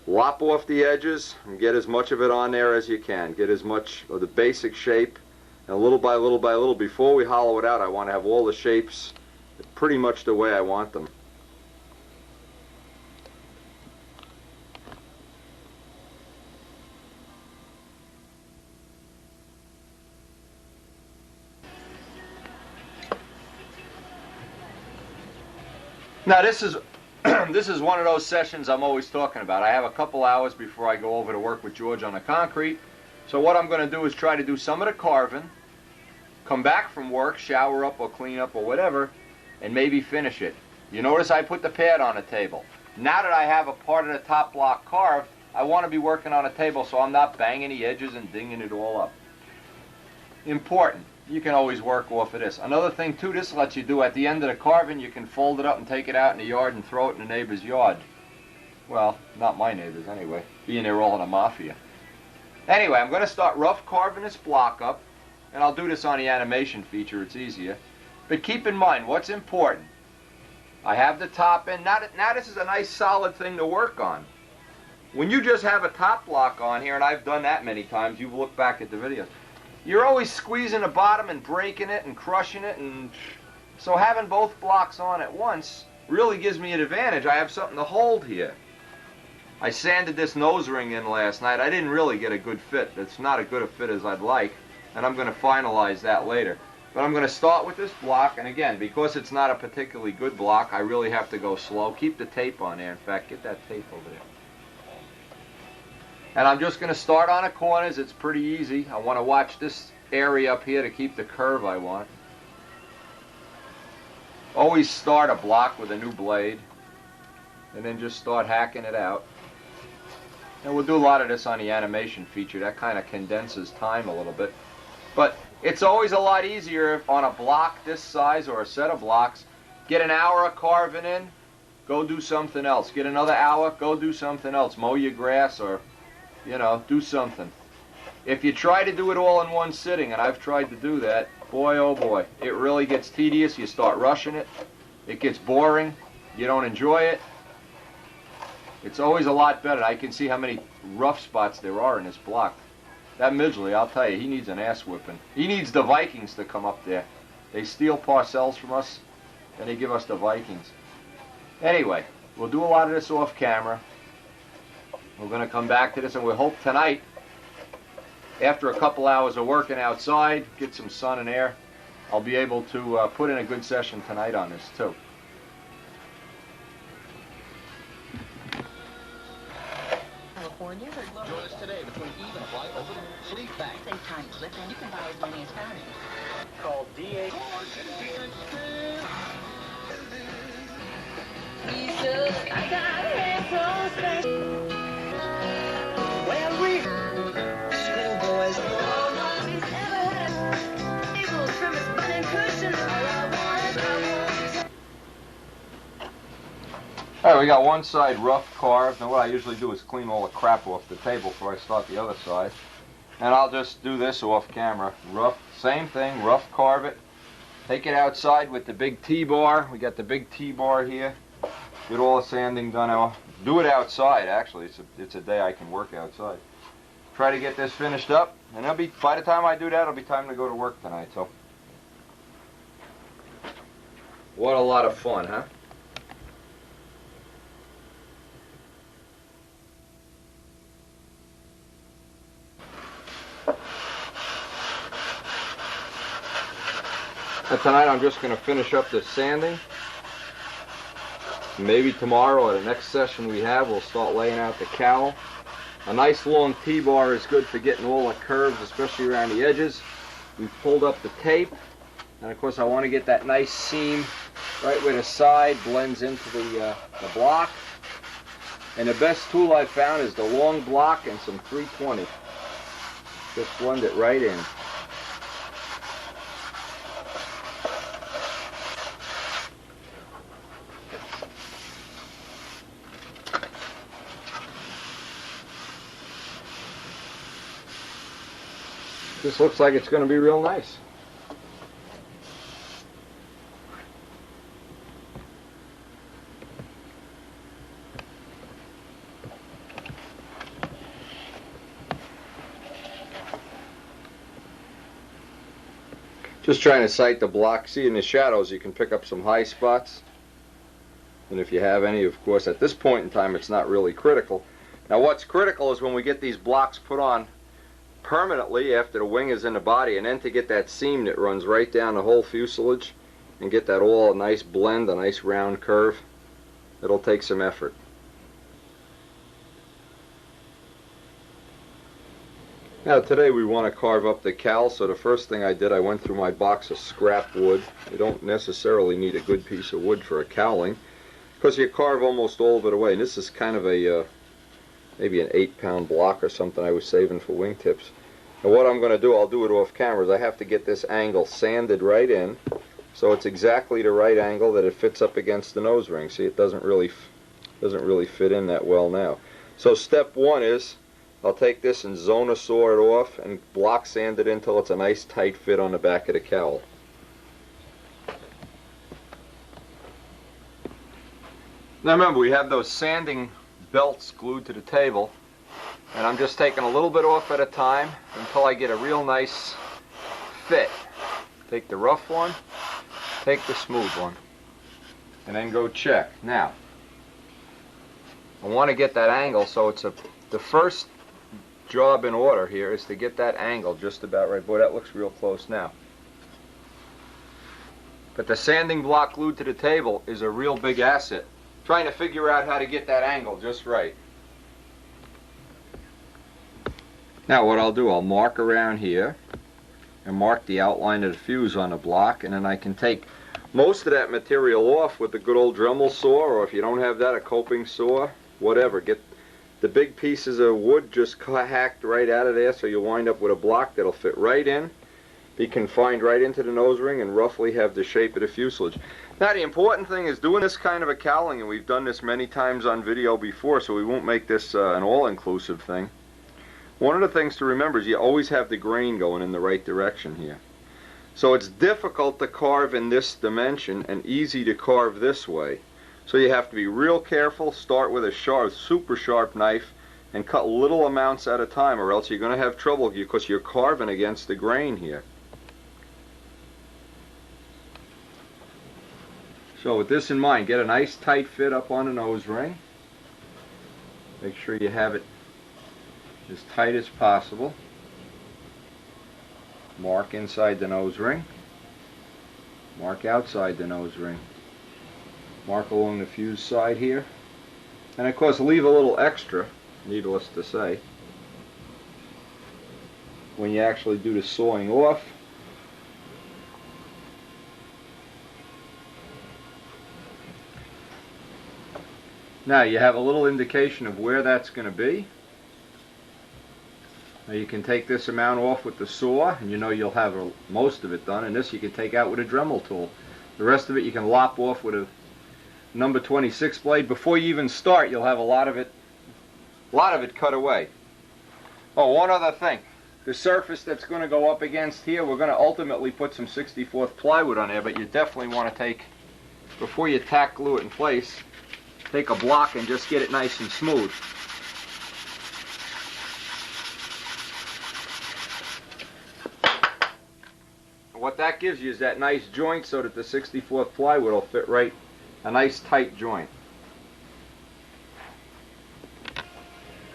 lop off the edges and get as much of it on there as you can. Get as much of the basic shape. And little by little by little, before we hollow it out, I want to have all the shapes pretty much the way I want them. Now this is this is one of those sessions I'm always talking about. I have a couple hours before I go over to work with George on the concrete. So what I'm going to do is try to do some of the carving, come back from work, shower up or clean up or whatever, and maybe finish it. You notice I put the pad on the table. Now that I have a part of the top block carved, I want to be working on a table so I'm not banging the edges and dinging it all up. Important. You can always work off of this. Another thing too, this lets you do at the end of the carving, you can fold it up and take it out in the yard and throw it in the neighbor's yard. Well, not my neighbors anyway, being they're all in a mafia. Anyway, I'm going to start rough carving this block up, and I'll do this on the animation feature, it's easier. But keep in mind, what's important, I have the top end, now this is a nice solid thing to work on. When you just have a top block on here, and I've done that many times, you've looked back at the videos, you're always squeezing the bottom and breaking it and crushing it, and so having both blocks on at once really gives me an advantage. I have something to hold here. I sanded this nose ring in last night. I didn't really get a good fit. It's not as good a fit as I'd like, and I'm going to finalize that later. But I'm going to start with this block, and again, because it's not a particularly good block, I really have to go slow. Keep the tape on there. In fact, get that tape over there. And I'm just going to start on the corners. It's pretty easy. I want to watch this area up here to keep the curve I want. Always start a block with a new blade and then just start hacking it out. And we'll do a lot of this on the animation feature. That kind of condenses time a little bit. But it's always a lot easier if on a block this size or a set of blocks, get an hour of carving in, go do something else. Get another hour, go do something else. Mow your grass or, you know, do something. If you try to do it all in one sitting, and I've tried to do that, boy oh boy, it really gets tedious. You start rushing it. It gets boring. You don't enjoy it. It's always a lot better. I can see how many rough spots there are in this block. That Midgley, I'll tell you, he needs an ass whipping. He needs the Vikings to come up there. They steal parcels from us, and they give us the Vikings. Anyway, we'll do a lot of this off camera. We're going to come back to this, and we hope tonight, after a couple hours of working outside, get some sun and air, I'll be able to put in a good session tonight on this too. California. Join us today between Eve and fly over sleep back. Save time, Cliff, and you can buy as many as pounding. Called DA. I got it so special. Well, we schoolboys. Nobody's ever had able from his butt and cushion. Alright, we got one side rough carved. Now what I usually do is clean all the crap off the table before I start the other side. And I'll just do this off camera. Rough, same thing, rough carve it. Take it outside with the big T-bar. We got the big T-bar here. Get all the sanding done. I'll do it outside, actually. It's a day I can work outside. Try to get this finished up. And it'll be, by the time I do that, it'll be time to go to work tonight. So, what a lot of fun, huh? And tonight I'm just going to finish up this sanding. Maybe tomorrow or the next session we have, we'll start laying out the cowl. A nice long T-bar is good for getting all the curves, especially around the edges. We've pulled up the tape, and of course I want to get that nice seam right where the side blends into the block. And the best tool I've found is the long block and some 320. Just blend it right in. This looks like it's going to be real nice. Just trying to sight the block. See, in the shadows you can pick up some high spots. And if you have any, of course, at this point in time it's not really critical. Now what's critical is when we get these blocks put on permanently after the wing is in the body, and then to get that seam that runs right down the whole fuselage and get that all a nice blend, a nice round curve. It'll take some effort. Now today we want to carve up the cowl, so the first thing I did, I went through my box of scrap wood. You don't necessarily need a good piece of wood for a cowling because you carve almost all of it away. And this is kind of a maybe an 8-pound block or something I was saving for wingtips. And what I'm going to do, I'll do it off camera, is I have to get this angle sanded right in so it's exactly the right angle that it fits up against the nose ring. See, it doesn't really fit in that well now. So step one is I'll take this and zona saw it off and block sand it until it's a nice tight fit on the back of the cowl. Now remember, we have those sanding belts glued to the table, and I'm just taking a little bit off at a time until I get a real nice fit. Take the rough one, take the smooth one, and then go check. Now, I want to get that angle, so it's the first job in order here is to get that angle just about right. Boy, that looks real close now. But the sanding block glued to the table is a real big asset. Trying to figure out how to get that angle just right. Now what I'll do, I'll mark around here and mark the outline of the fuse on the block, and then I can take most of that material off with a good old Dremel saw, or if you don't have that, a coping saw, whatever. Get the big pieces of wood just hacked right out of there, so you'll wind up with a block that'll fit right in, be confined right into the nose ring, and roughly have the shape of the fuselage. Now the important thing is doing this kind of a cowling, and we've done this many times on video before, so we won't make this an all-inclusive thing. One of the things to remember is you always have the grain going in the right direction here. So it's difficult to carve in this dimension and easy to carve this way. So you have to be real careful, start with a sharp, super sharp knife, and cut little amounts at a time, or else you're going to have trouble because you're carving against the grain here. So with this in mind, get a nice tight fit up on the nose ring. Make sure you have it as tight as possible. Mark inside the nose ring. Mark outside the nose ring. Mark along the fuse side here. And of course leave a little extra, needless to say, when you actually do the sawing off. Now you have a little indication of where that's going to be. Now you can take this amount off with the saw, and you know you'll have most of it done, and this you can take out with a Dremel tool. The rest of it you can lop off with a number 26 blade. Before you even start, you'll have a lot of it cut away. Oh, one other thing. The surface that's going to go up against here, we're going to ultimately put some 64th plywood on there, but you definitely want to take, before you tack glue it in place, take a block and just get it nice and smooth. What that gives you is that nice joint so that the 64th plywood will fit right, a nice tight joint.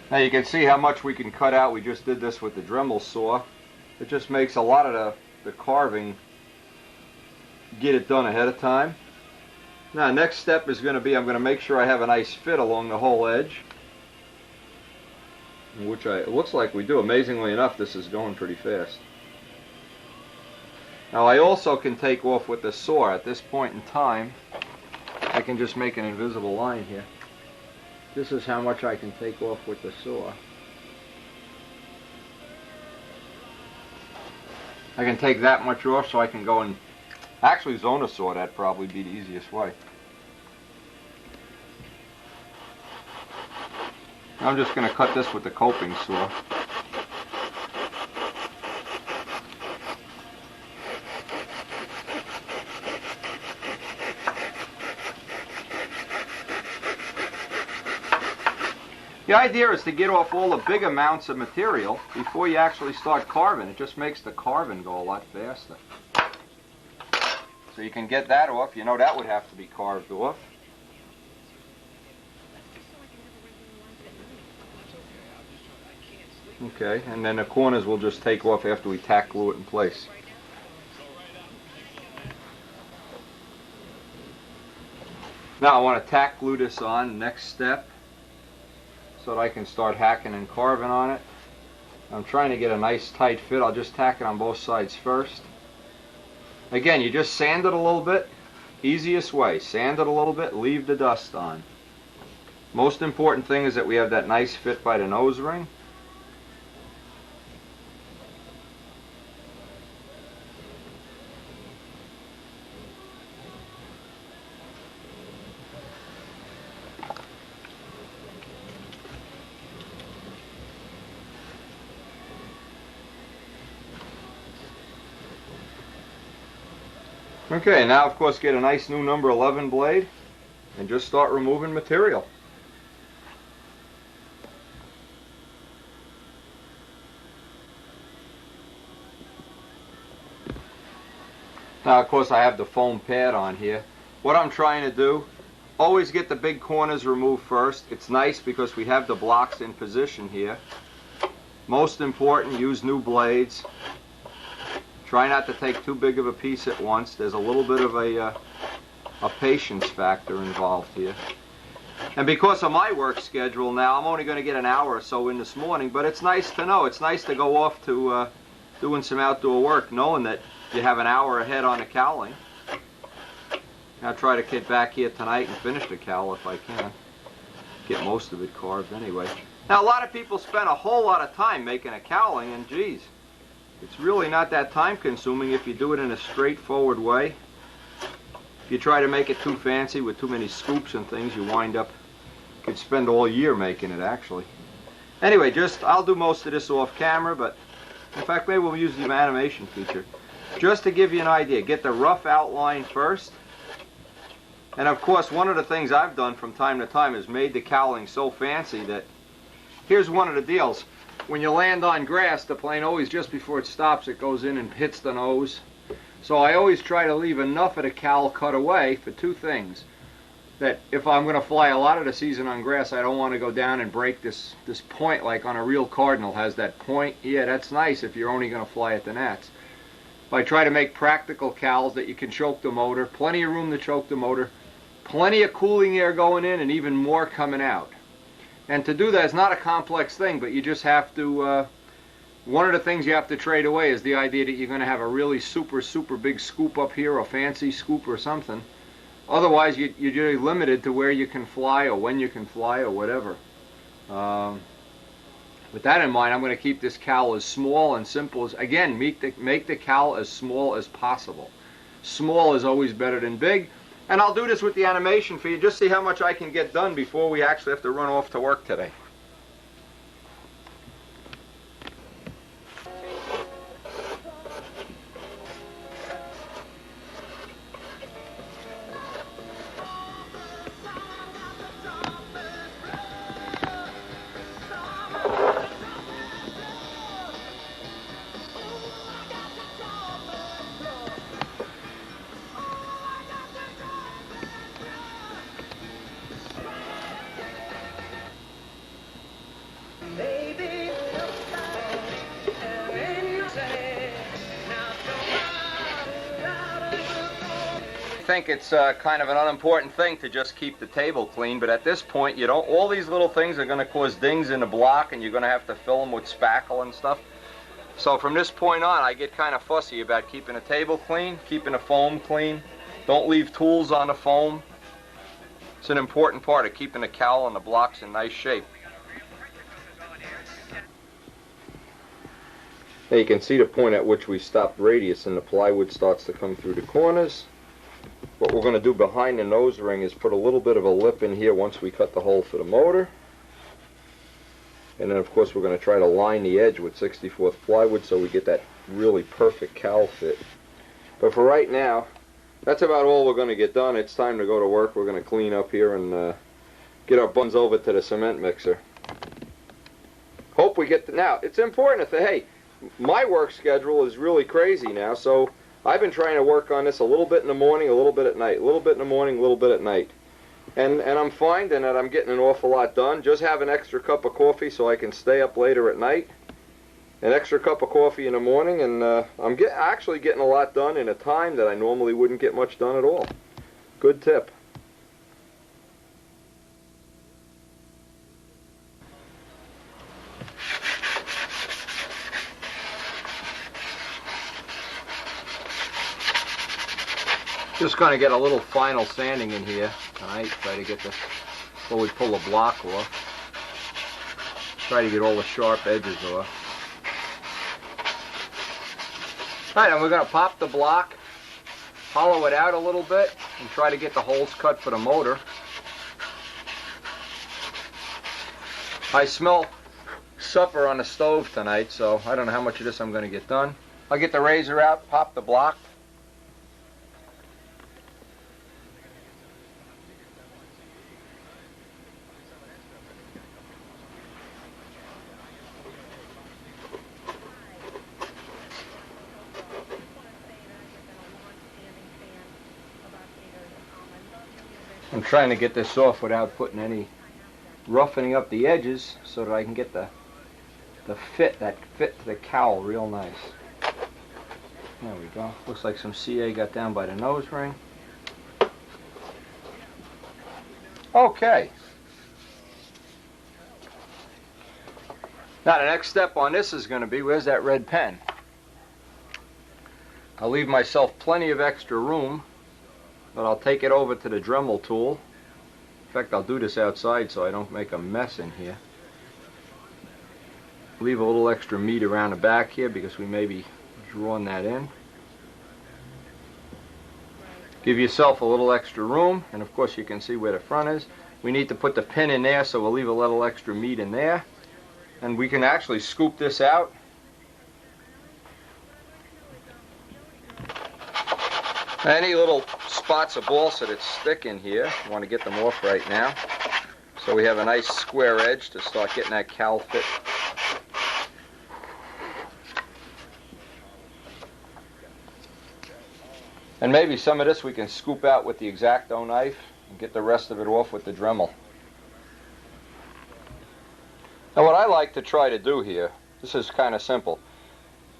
Now you can see how much we can cut out. We just did this with the Dremel saw. It just makes a lot of the carving, get it done ahead of time. Now next step is going to be, I'm going to make sure I have a nice fit along the whole edge, which it looks like we do. Amazingly enough, this is going pretty fast. Now I also can take off with the saw. At this point in time, I can just make an invisible line here. This is how much I can take off with the saw. I can take that much off so I can go and actually zone a saw. That'd probably be the easiest way. I'm just going to cut this with the coping saw. The idea is to get off all the big amounts of material before you actually start carving. It just makes the carving go a lot faster. So you can get that off. You know that would have to be carved off. Okay, and then the corners we'll just take off after we tack glue it in place. Now I want to tack glue this on, next step, so that I can start hacking and carving on it. I'm trying to get a nice tight fit. I'll just tack it on both sides first. Again, you just sand it a little bit. Easiest way, sand it a little bit, leave the dust on. Most important thing is that we have that nice fit by the nose ring. Okay, now of course get a nice new number 11 blade and just start removing material. Now of course I have the foam pad on here. What I'm trying to do, always get the big corners removed first. It's nice because we have the blocks in position here. Most important, use new blades. Try not to take too big of a piece at once. There's a little bit of a patience factor involved here. And because of my work schedule now, I'm only going to get an hour or so in this morning, but it's nice to know. It's nice to go off to doing some outdoor work, knowing that you have an hour ahead on the cowling. I'll try to get back here tonight and finish the cowl if I can. Get most of it carved anyway. Now, a lot of people spend a whole lot of time making a cowling, and geez, it's really not that time consuming if you do it in a straightforward way. If you try to make it too fancy with too many scoops and things, you wind up, you could spend all year making it actually. Anyway, I'll do most of this off camera, but in fact maybe we'll use the animation feature. Just to give you an idea, get the rough outline first. And of course, one of the things I've done from time to time is made the cowling so fancy that, here's one of the deals. When you land on grass, the plane always, just before it stops, it goes in and hits the nose. So I always try to leave enough of the cowl cut away for two things. That if I'm going to fly a lot of the season on grass, I don't want to go down and break this point like on a real Cardinal has that point. Yeah, that's nice if you're only going to fly at the gnats. I try to make practical cowls that you can choke the motor, plenty of room to choke the motor, plenty of cooling air going in, and even more coming out. And to do that is not a complex thing, but you just have to, one of the things you have to trade away is the idea that you're going to have a really super big scoop up here, a fancy scoop or something. Otherwise, you're really limited to where you can fly or when you can fly or whatever. With that in mind, I'm going to keep this cowl as small and simple as, again, make the cowl as small as possible. Small is always better than big. And I'll do this with the animation for you, just see how much I can get done before we actually have to run off to work today. I think it's kind of an unimportant thing to just keep the table clean, but at this point, you don't. All these little things are going to cause dings in the block, and you're going to have to fill them with spackle and stuff. So from this point on, I get kind of fussy about keeping the table clean, keeping the foam clean. Don't leave tools on the foam. It's an important part of keeping the cowl and the blocks in nice shape. Now you can see the point at which we stopped radius, and the plywood starts to come through the corners. What we're going to do behind the nose ring is put a little bit of a lip in here once we cut the hole for the motor. And then of course we're going to try to line the edge with 64th plywood so we get that really perfect cowl fit. But for right now, that's about all we're going to get done. It's time to go to work. We're going to clean up here and get our buns over to the cement mixer. Hope we get now, it's important to say, hey, my work schedule is really crazy now, so I've been trying to work on this a little bit in the morning, a little bit at night, a little bit in the morning, a little bit at night. And I'm finding that I'm getting an awful lot done. Just have an extra cup of coffee so I can stay up later at night. An extra cup of coffee in the morning, and I'm actually getting a lot done in a time that I normally wouldn't get much done at all. Good tip. Just going to get a little final sanding in here tonight, try to get before we pull the block off. Try to get all the sharp edges off. Alright, and we're going to pop the block, hollow it out a little bit, and try to get the holes cut for the motor. I smell supper on the stove tonight, so I don't know how much of this I'm going to get done. I'll get the razor out, pop the block. I'm trying to get this off without putting any roughening up the edges so that I can get the fit to the cowl real nice. There we go. Looks like some CA got down by the nose ring. Okay, Now the next step on this is going to be, where's that red pen? I'll leave myself plenty of extra room, but I'll take it over to the Dremel tool. In fact, I'll do this outside so I don't make a mess in here. Leave a little extra meat around the back here because we may be drawing that in. Give yourself a little extra room, and of course you can see where the front is. We need to put the pin in there, so we'll leave a little extra meat in there. And we can actually scoop this out. Any little spots of balsa that stick in here, I want to get them off right now. So we have a nice square edge to start getting that cowl fit. And maybe some of this we can scoop out with the X-Acto knife and get the rest of it off with the Dremel. Now what I like to try to do here, this is kind of simple.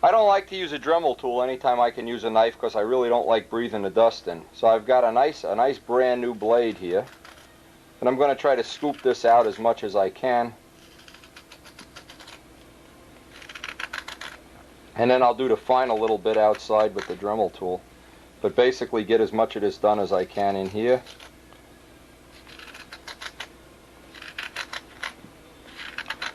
I don't like to use a Dremel tool anytime I can use a knife because I really don't like breathing the dust in. So I've got a nice brand new blade here. And I'm going to try to scoop this out as much as I can. And then I'll do the final little bit outside with the Dremel tool. But basically get as much of this done as I can in here.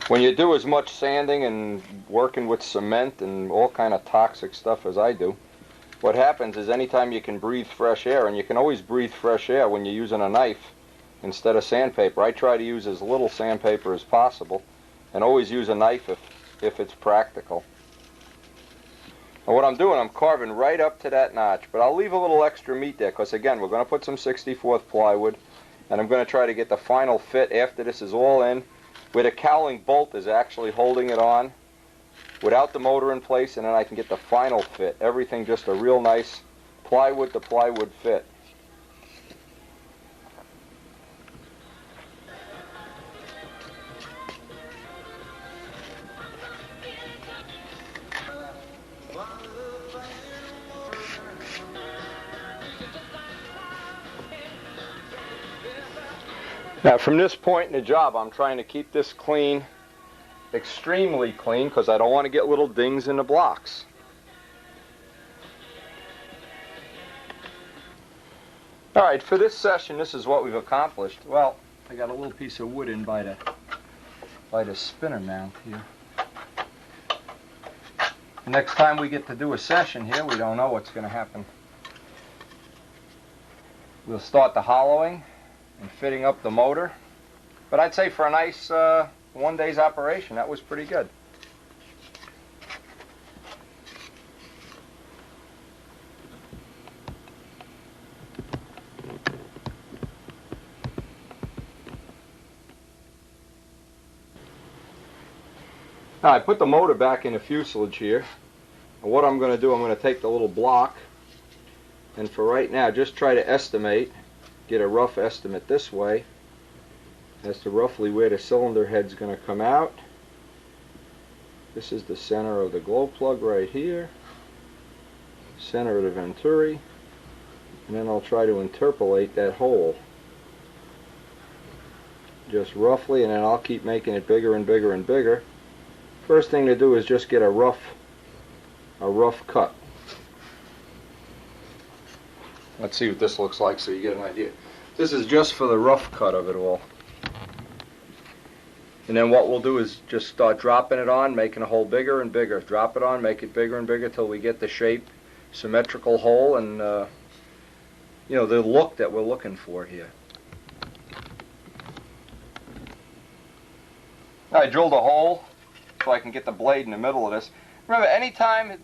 When you do as much sanding and working with cement and all kind of toxic stuff as I do, what happens is anytime you can breathe fresh air, and you can always breathe fresh air when you're using a knife instead of sandpaper. I try to use as little sandpaper as possible and always use a knife if it's practical. And what I'm doing, I'm carving right up to that notch, but I'll leave a little extra meat there because again, we're going to put some 64th plywood, and I'm going to try to get the final fit after this is all in, where the cowling bolt is actually holding it on without the motor in place, and then I can get the final fit. Everything just a real nice plywood to plywood fit. Now from this point in the job, I'm trying to keep this clean, extremely clean, because I don't want to get little dings in the blocks. Alright, for this session, this is what we've accomplished. Well, I got a little piece of wood in by the spinner mount here. Next time we get to do a session here, we don't know what's going to happen. We'll start the hollowing and fitting up the motor. But I'd say for a nice 1 day's operation, that was pretty good. Now I put the motor back in the fuselage here. And what I'm going to do, I'm going to take the little block, and for right now, just try to estimate, get a rough estimate this way as to roughly where the cylinder head's going to come out. This is the center of the glow plug right here, center of the venturi, and then I'll try to interpolate that hole just roughly, and then I'll keep making it bigger and bigger and bigger. First thing to do is just get a rough cut. Let's see what this looks like so you get an idea. This is just for the rough cut of it all. And then what we'll do is just start dropping it on, making a hole bigger and bigger. Drop it on, make it bigger and bigger till we get the shape, symmetrical hole, and you know, the look that we're looking for here. Now I drilled a hole so I can get the blade in the middle of this. Remember, anytime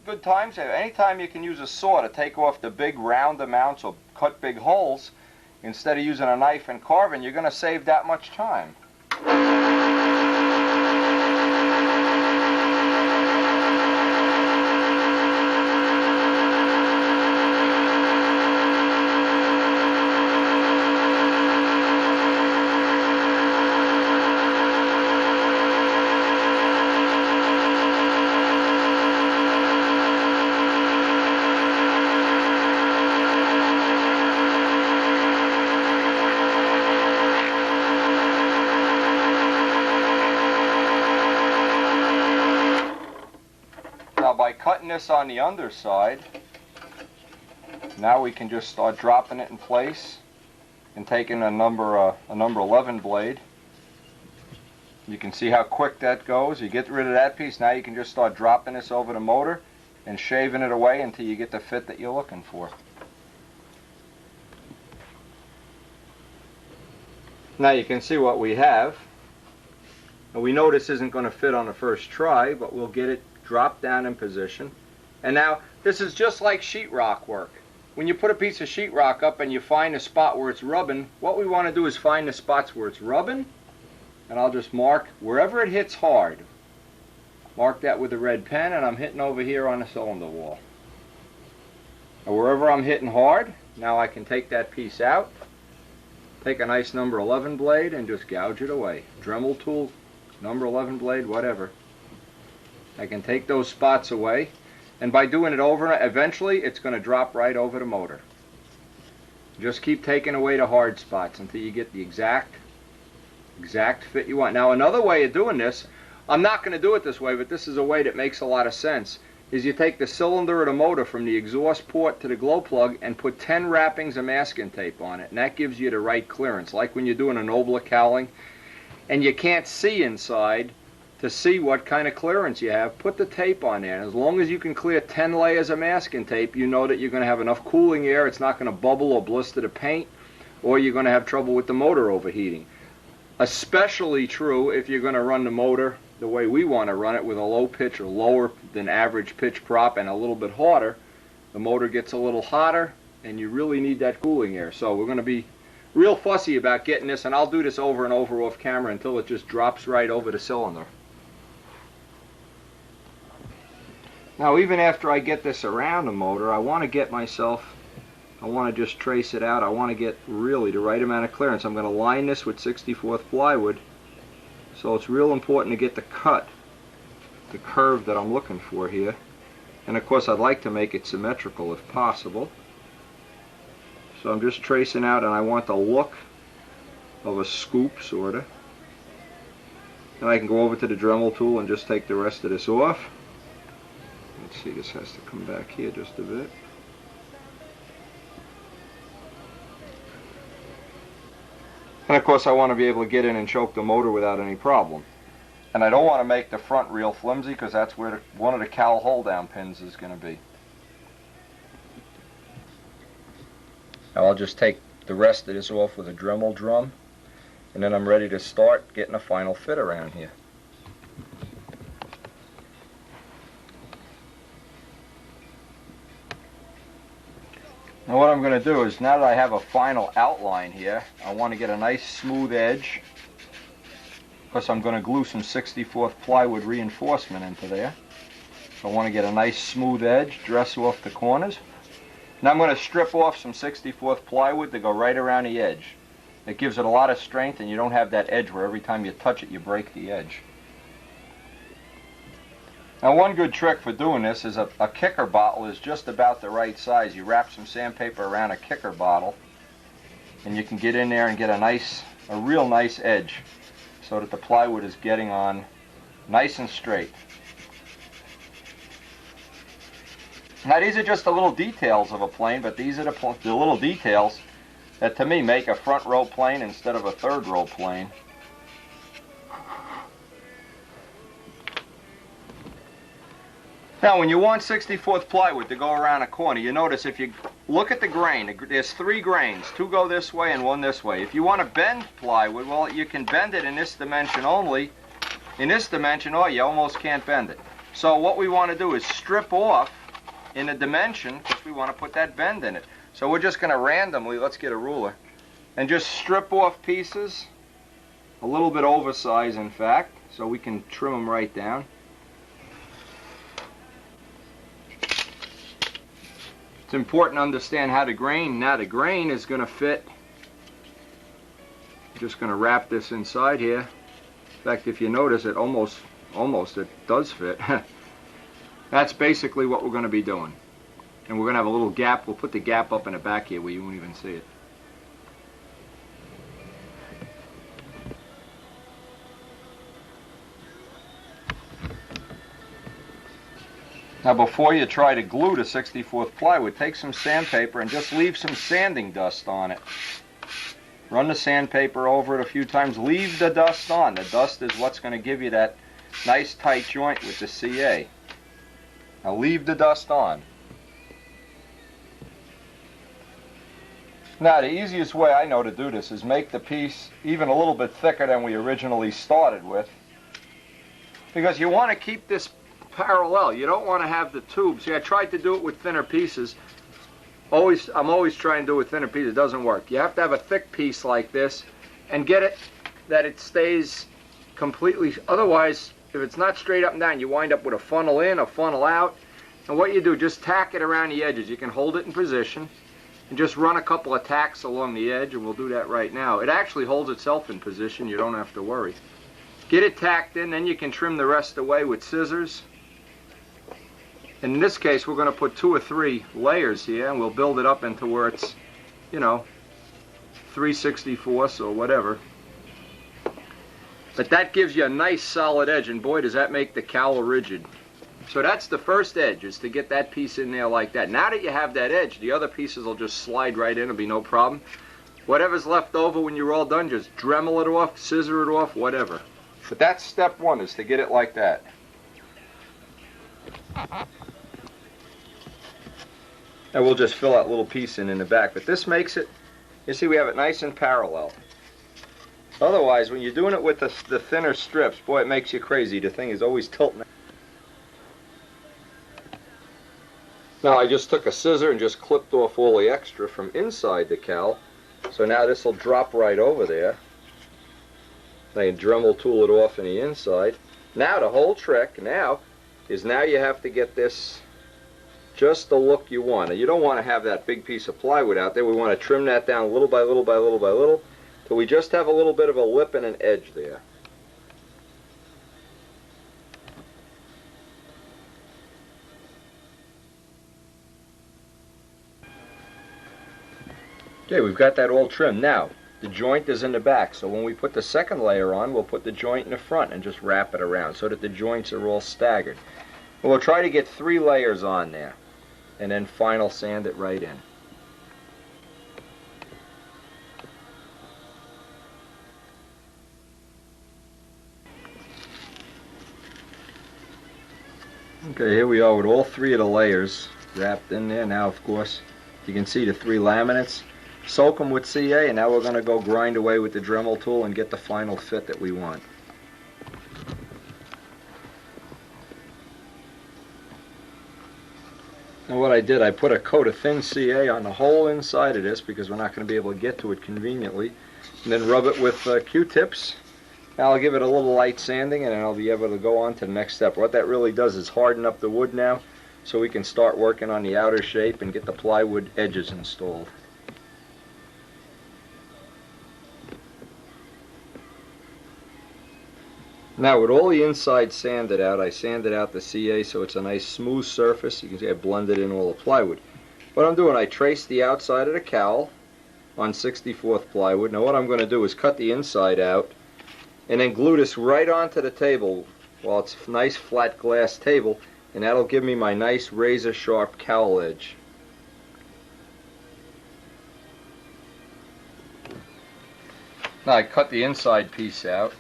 you can use a saw to take off the big round amounts or cut big holes, instead of using a knife and carving, you're going to save that much time. by cutting this on the underside, now we can just start dropping it in place and taking a number 11 blade. You can see how quick that goes. You get rid of that piece, now you can just start dropping this over the motor and shaving it away until you get the fit that you're looking for. Now you can see what we have. And we know this isn't going to fit on the first try, but we'll get it dropped down in position. And now this is just like sheetrock work. When you put a piece of sheetrock up and you find a spot where it's rubbing, what we want to do is find the spots where it's rubbing, and I'll just mark wherever it hits hard. Mark that with a red pen, and I'm hitting over here on the cylinder wall. And wherever I'm hitting hard, now I can take that piece out, take a nice number 11 blade and just gouge it away. Dremel tool, number 11 blade, whatever. I can take those spots away, and by doing it over, eventually it's going to drop right over the motor. Just keep taking away the hard spots until you get the exact fit you want. Now another way of doing this, I'm not going to do it this way, but this is a way that makes a lot of sense, is you take the cylinder of the motor from the exhaust port to the glow plug and put 10 wrappings of masking tape on it, and that gives you the right clearance. Like when you're doing an oblique cowling and you can't see inside, to see what kind of clearance you have, put the tape on there. And as long as you can clear 10 layers of masking tape, you know that you're going to have enough cooling air, it's not going to bubble or blister the paint, or you're going to have trouble with the motor overheating. Especially true if you're going to run the motor the way we want to run it, with a low pitch or lower than average pitch prop and a little bit harder. The motor gets a little hotter and you really need that cooling air. So we're going to be real fussy about getting this, and I'll do this over and over off camera until it just drops right over the cylinder. Now even after I get this around the motor, I want to just trace it out. I want to get really the right amount of clearance. I'm going to line this with 64th plywood, so it's real important to get the cut, the curve that I'm looking for here. And of course I'd like to make it symmetrical if possible. So I'm just tracing out, and I want the look of a scoop, sorta. And I can go over to the Dremel tool and just take the rest of this off. Let's see, this has to come back here just a bit. And of course I want to be able to get in and choke the motor without any problem. And I don't want to make the front real flimsy, because that's where one of the cowl hold down pins is going to be. Now I'll just take the rest of this off with a Dremel drum, and then I'm ready to start getting a final fit around here. Now what I'm going to do is, now that I have a final outline here, I want to get a nice smooth edge, because I'm going to glue some 64th plywood reinforcement into there. So I want to get a nice smooth edge, dress off the corners. Now I'm going to strip off some 64th plywood to go right around the edge. It gives it a lot of strength, and you don't have that edge where every time you touch it you break the edge. Now one good trick for doing this is a kicker bottle is just about the right size. You wrap some sandpaper around a kicker bottle, and you can get in there and get a real nice edge, so that the plywood is getting on nice and straight. Now these are just the little details of a plane, but these are the little details that to me make a front row plane instead of a third row plane. Now when you want 64th plywood to go around a corner, you notice if you look at the grain, there's 3 grains, 2 go this way and 1 this way. If you want to bend plywood, well, you can bend it in this dimension only. In this dimension, oh, you almost can't bend it. So what we want to do is strip off in a dimension, because we want to put that bend in it. So we're just going to randomly, let's get a ruler, and just strip off pieces, a little bit oversized in fact, so we can trim them right down. It's important to understand how the grain, now the grain is going to fit. I'm just going to wrap this inside here. In fact, if you notice, it almost it does fit. That's basically what we're going to be doing. And we're going to have a little gap. We'll put the gap up in the back here where you won't even see it. Now before you try to glue the 64th plywood, take some sandpaper and just leave some sanding dust on it. Run the sandpaper over it a few times. Leave the dust on. The dust is what's going to give you that nice tight joint with the CA. Now leave the dust on. Now the easiest way I know to do this is make the piece even a little bit thicker than we originally started with. Because you want to keep this parallel. You don't want to have the tubes. See, I tried to do it with thinner pieces. I'm always trying to do it with thinner pieces. It doesn't work. You have to have a thick piece like this and get it that it stays completely. Otherwise, if it's not straight up and down, you wind up with a funnel in, a funnel out. And what you do, just tack it around the edges. You can hold it in position and just run a couple of tacks along the edge, and we'll do that right now. It actually holds itself in position. You don't have to worry. Get it tacked in, then you can trim the rest away with scissors. In this case, we're going to put 2 or 3 layers here, and we'll build it up into where it's, 3/64 or whatever. But that gives you a nice solid edge, and boy, does that make the cowl rigid. So that's the first edge, is to get that piece in there like that. Now that you have that edge, the other pieces will just slide right in. It'll be no problem. Whatever's left over when you're all done, just Dremel it off, scissor it off, whatever. But that's step 1, is to get it like that. And we'll just fill that little piece in the back. But this makes it, you see, we have it nice and parallel. Otherwise, when you're doing it with the thinner strips, boy, it makes you crazy. The thing is always tilting. Now I just took a scissor and just clipped off all the extra from inside the cowl. So now this will drop right over there. Now you Dremel tool it off in the inside. Now the whole trick now is you have to get this just the look you want. Now, you don't want to have that big piece of plywood out there. We want to trim that down little by little by little by little till we just have a little bit of a lip and an edge there. Okay, we've got that all trimmed. Now, the joint is in the back, so when we put the second layer on, we'll put the joint in the front and just wrap it around so that the joints are all staggered. And we'll try to get 3 layers on there, and then final sand it right in. Okay, here we are with all 3 of the layers wrapped in there. Now, of course, you can see the 3 laminates. Soak them with CA, and now we're going to go grind away with the Dremel tool and get the final fit that we want. And what I did, I put a coat of thin CA on the whole inside of this because we're not going to be able to get to it conveniently. And then rub it with Q-tips. I'll give it a little light sanding, and then I'll be able to go on to the next step. What that really does is harden up the wood now so we can start working on the outer shape and get the plywood edges installed. Now with all the inside sanded out, I sanded out the CA so it's a nice smooth surface. You can see I blended in all the plywood. What I'm doing, I traced the outside of the cowl on 64th plywood. Now what I'm going to do is cut the inside out and then glue this right onto the table while it's a nice flat glass table, and that'll give me my nice razor sharp cowl edge. Now I cut the inside piece out.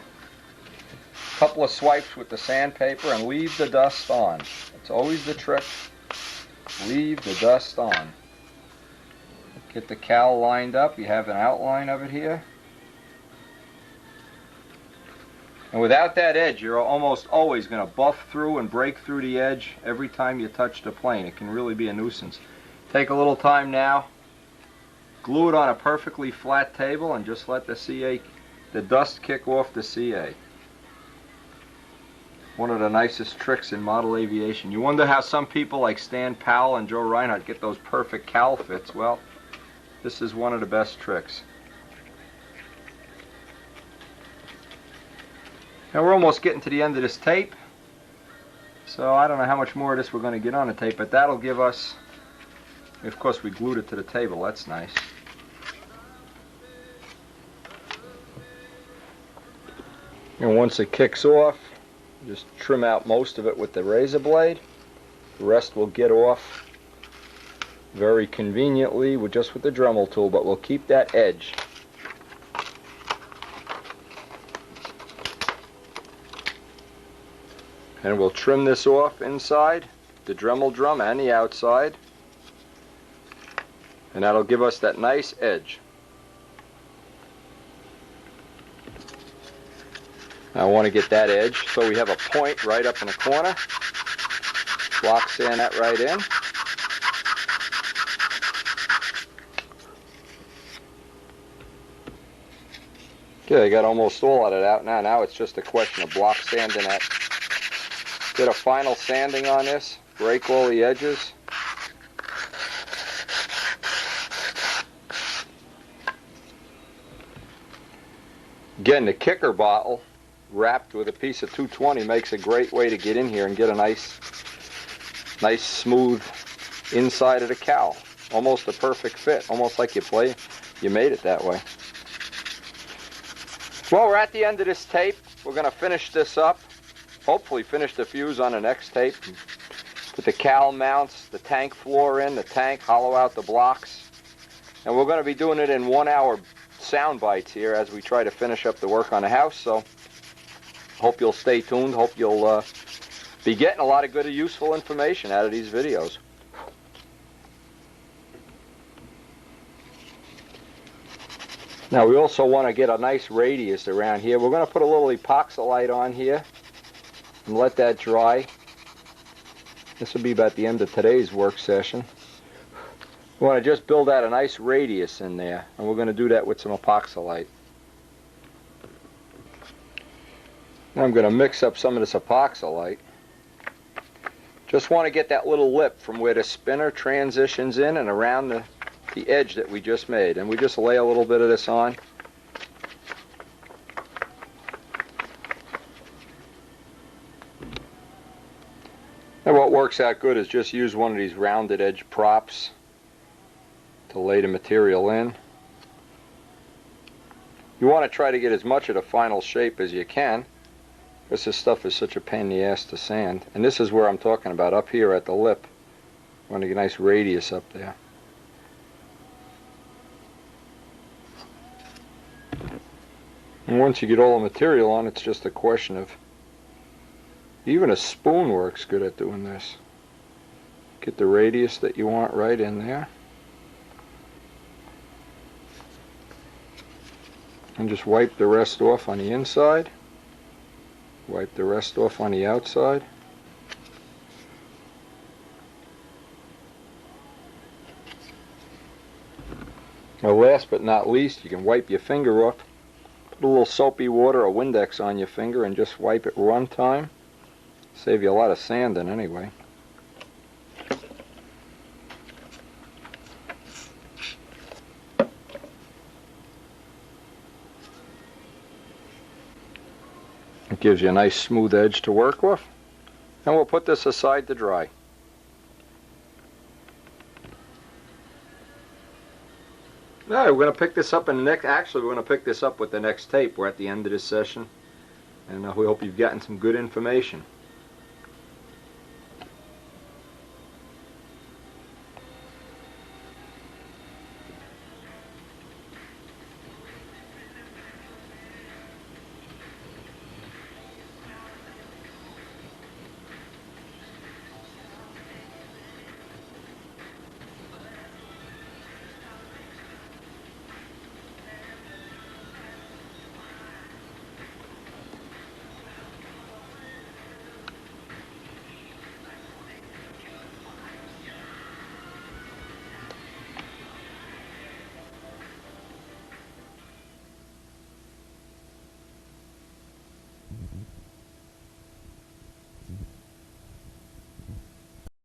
Couple of swipes with the sandpaper and leave the dust on. It's always the trick. Leave the dust on. Get the cowl lined up. You have an outline of it here. And without that edge, you're almost always going to buff through and break through the edge every time you touch the plane. It can really be a nuisance. Take a little time now. Glue it on a perfectly flat table and just let the dust kick off the CA. One of the nicest tricks in model aviation. You wonder how some people like Stan Powell and Joe Reinhardt get those perfect cowl fits. Well, this is one of the best tricks. Now we're almost getting to the end of this tape. So I don't know how much more of this we're going to get on the tape, but that'll give us, of course we glued it to the table, that's nice. And once it kicks off, just trim out most of it with the razor blade. The rest will get off very conveniently with just with the Dremel tool, but we'll keep that edge. And we'll trim this off inside the Dremel drum and the outside, and that'll give us that nice edge. I want to get that edge so we have a point right up in the corner. Block sand that right in. Okay, I got almost all of it out now. Now it's just a question of block sanding that. Get a final sanding on this, break all the edges. Again, the kicker bottle wrapped with a piece of 220 makes a great way to get in here and get a nice smooth inside of the cowl. Almost a perfect fit, almost like you made it that way. Well, we're at the end of this tape. We're going to finish this up. Hopefully finish the fuse on the next tape. Put the cowl mounts, the tank floor in, the tank, hollow out the blocks. And we're going to be doing it in 1 hour sound bites here as we try to finish up the work on the house. So hope you'll stay tuned. Hope you'll be getting a lot of good and useful information out of these videos. Now we also want to get a nice radius around here. We're going to put a little epoxylite on here and let that dry. This will be about the end of today's work session. We want to just build out a nice radius in there, and we're going to do that with some epoxylite. Now I'm going to mix up some of this epoxylite. Just want to get that little lip from where the spinner transitions in and around the edge that we just made. And we just lay a little bit of this on. And what works out good is just use one of these rounded edge props to lay the material in. You want to try to get as much of the final shape as you can, because this stuff is such a pain in the ass to sand. And this is where I'm talking about, up here at the lip. I want to get a nice radius up there. And once you get all the material on, it's just a question of, even a spoon works good at doing this. Get the radius that you want right in there. And just wipe the rest off on the inside. Wipe the rest off on the outside. Now last but not least, you can wipe your finger off. Put a little soapy water or Windex on your finger and just wipe it one time. Save you a lot of sanding anyway. It gives you a nice smooth edge to work with. And we'll put this aside to dry. Alright, we're going to pick this up in the next, actually we're going to pick this up with the next tape. We're at the end of this session. And we hope you've gotten some good information.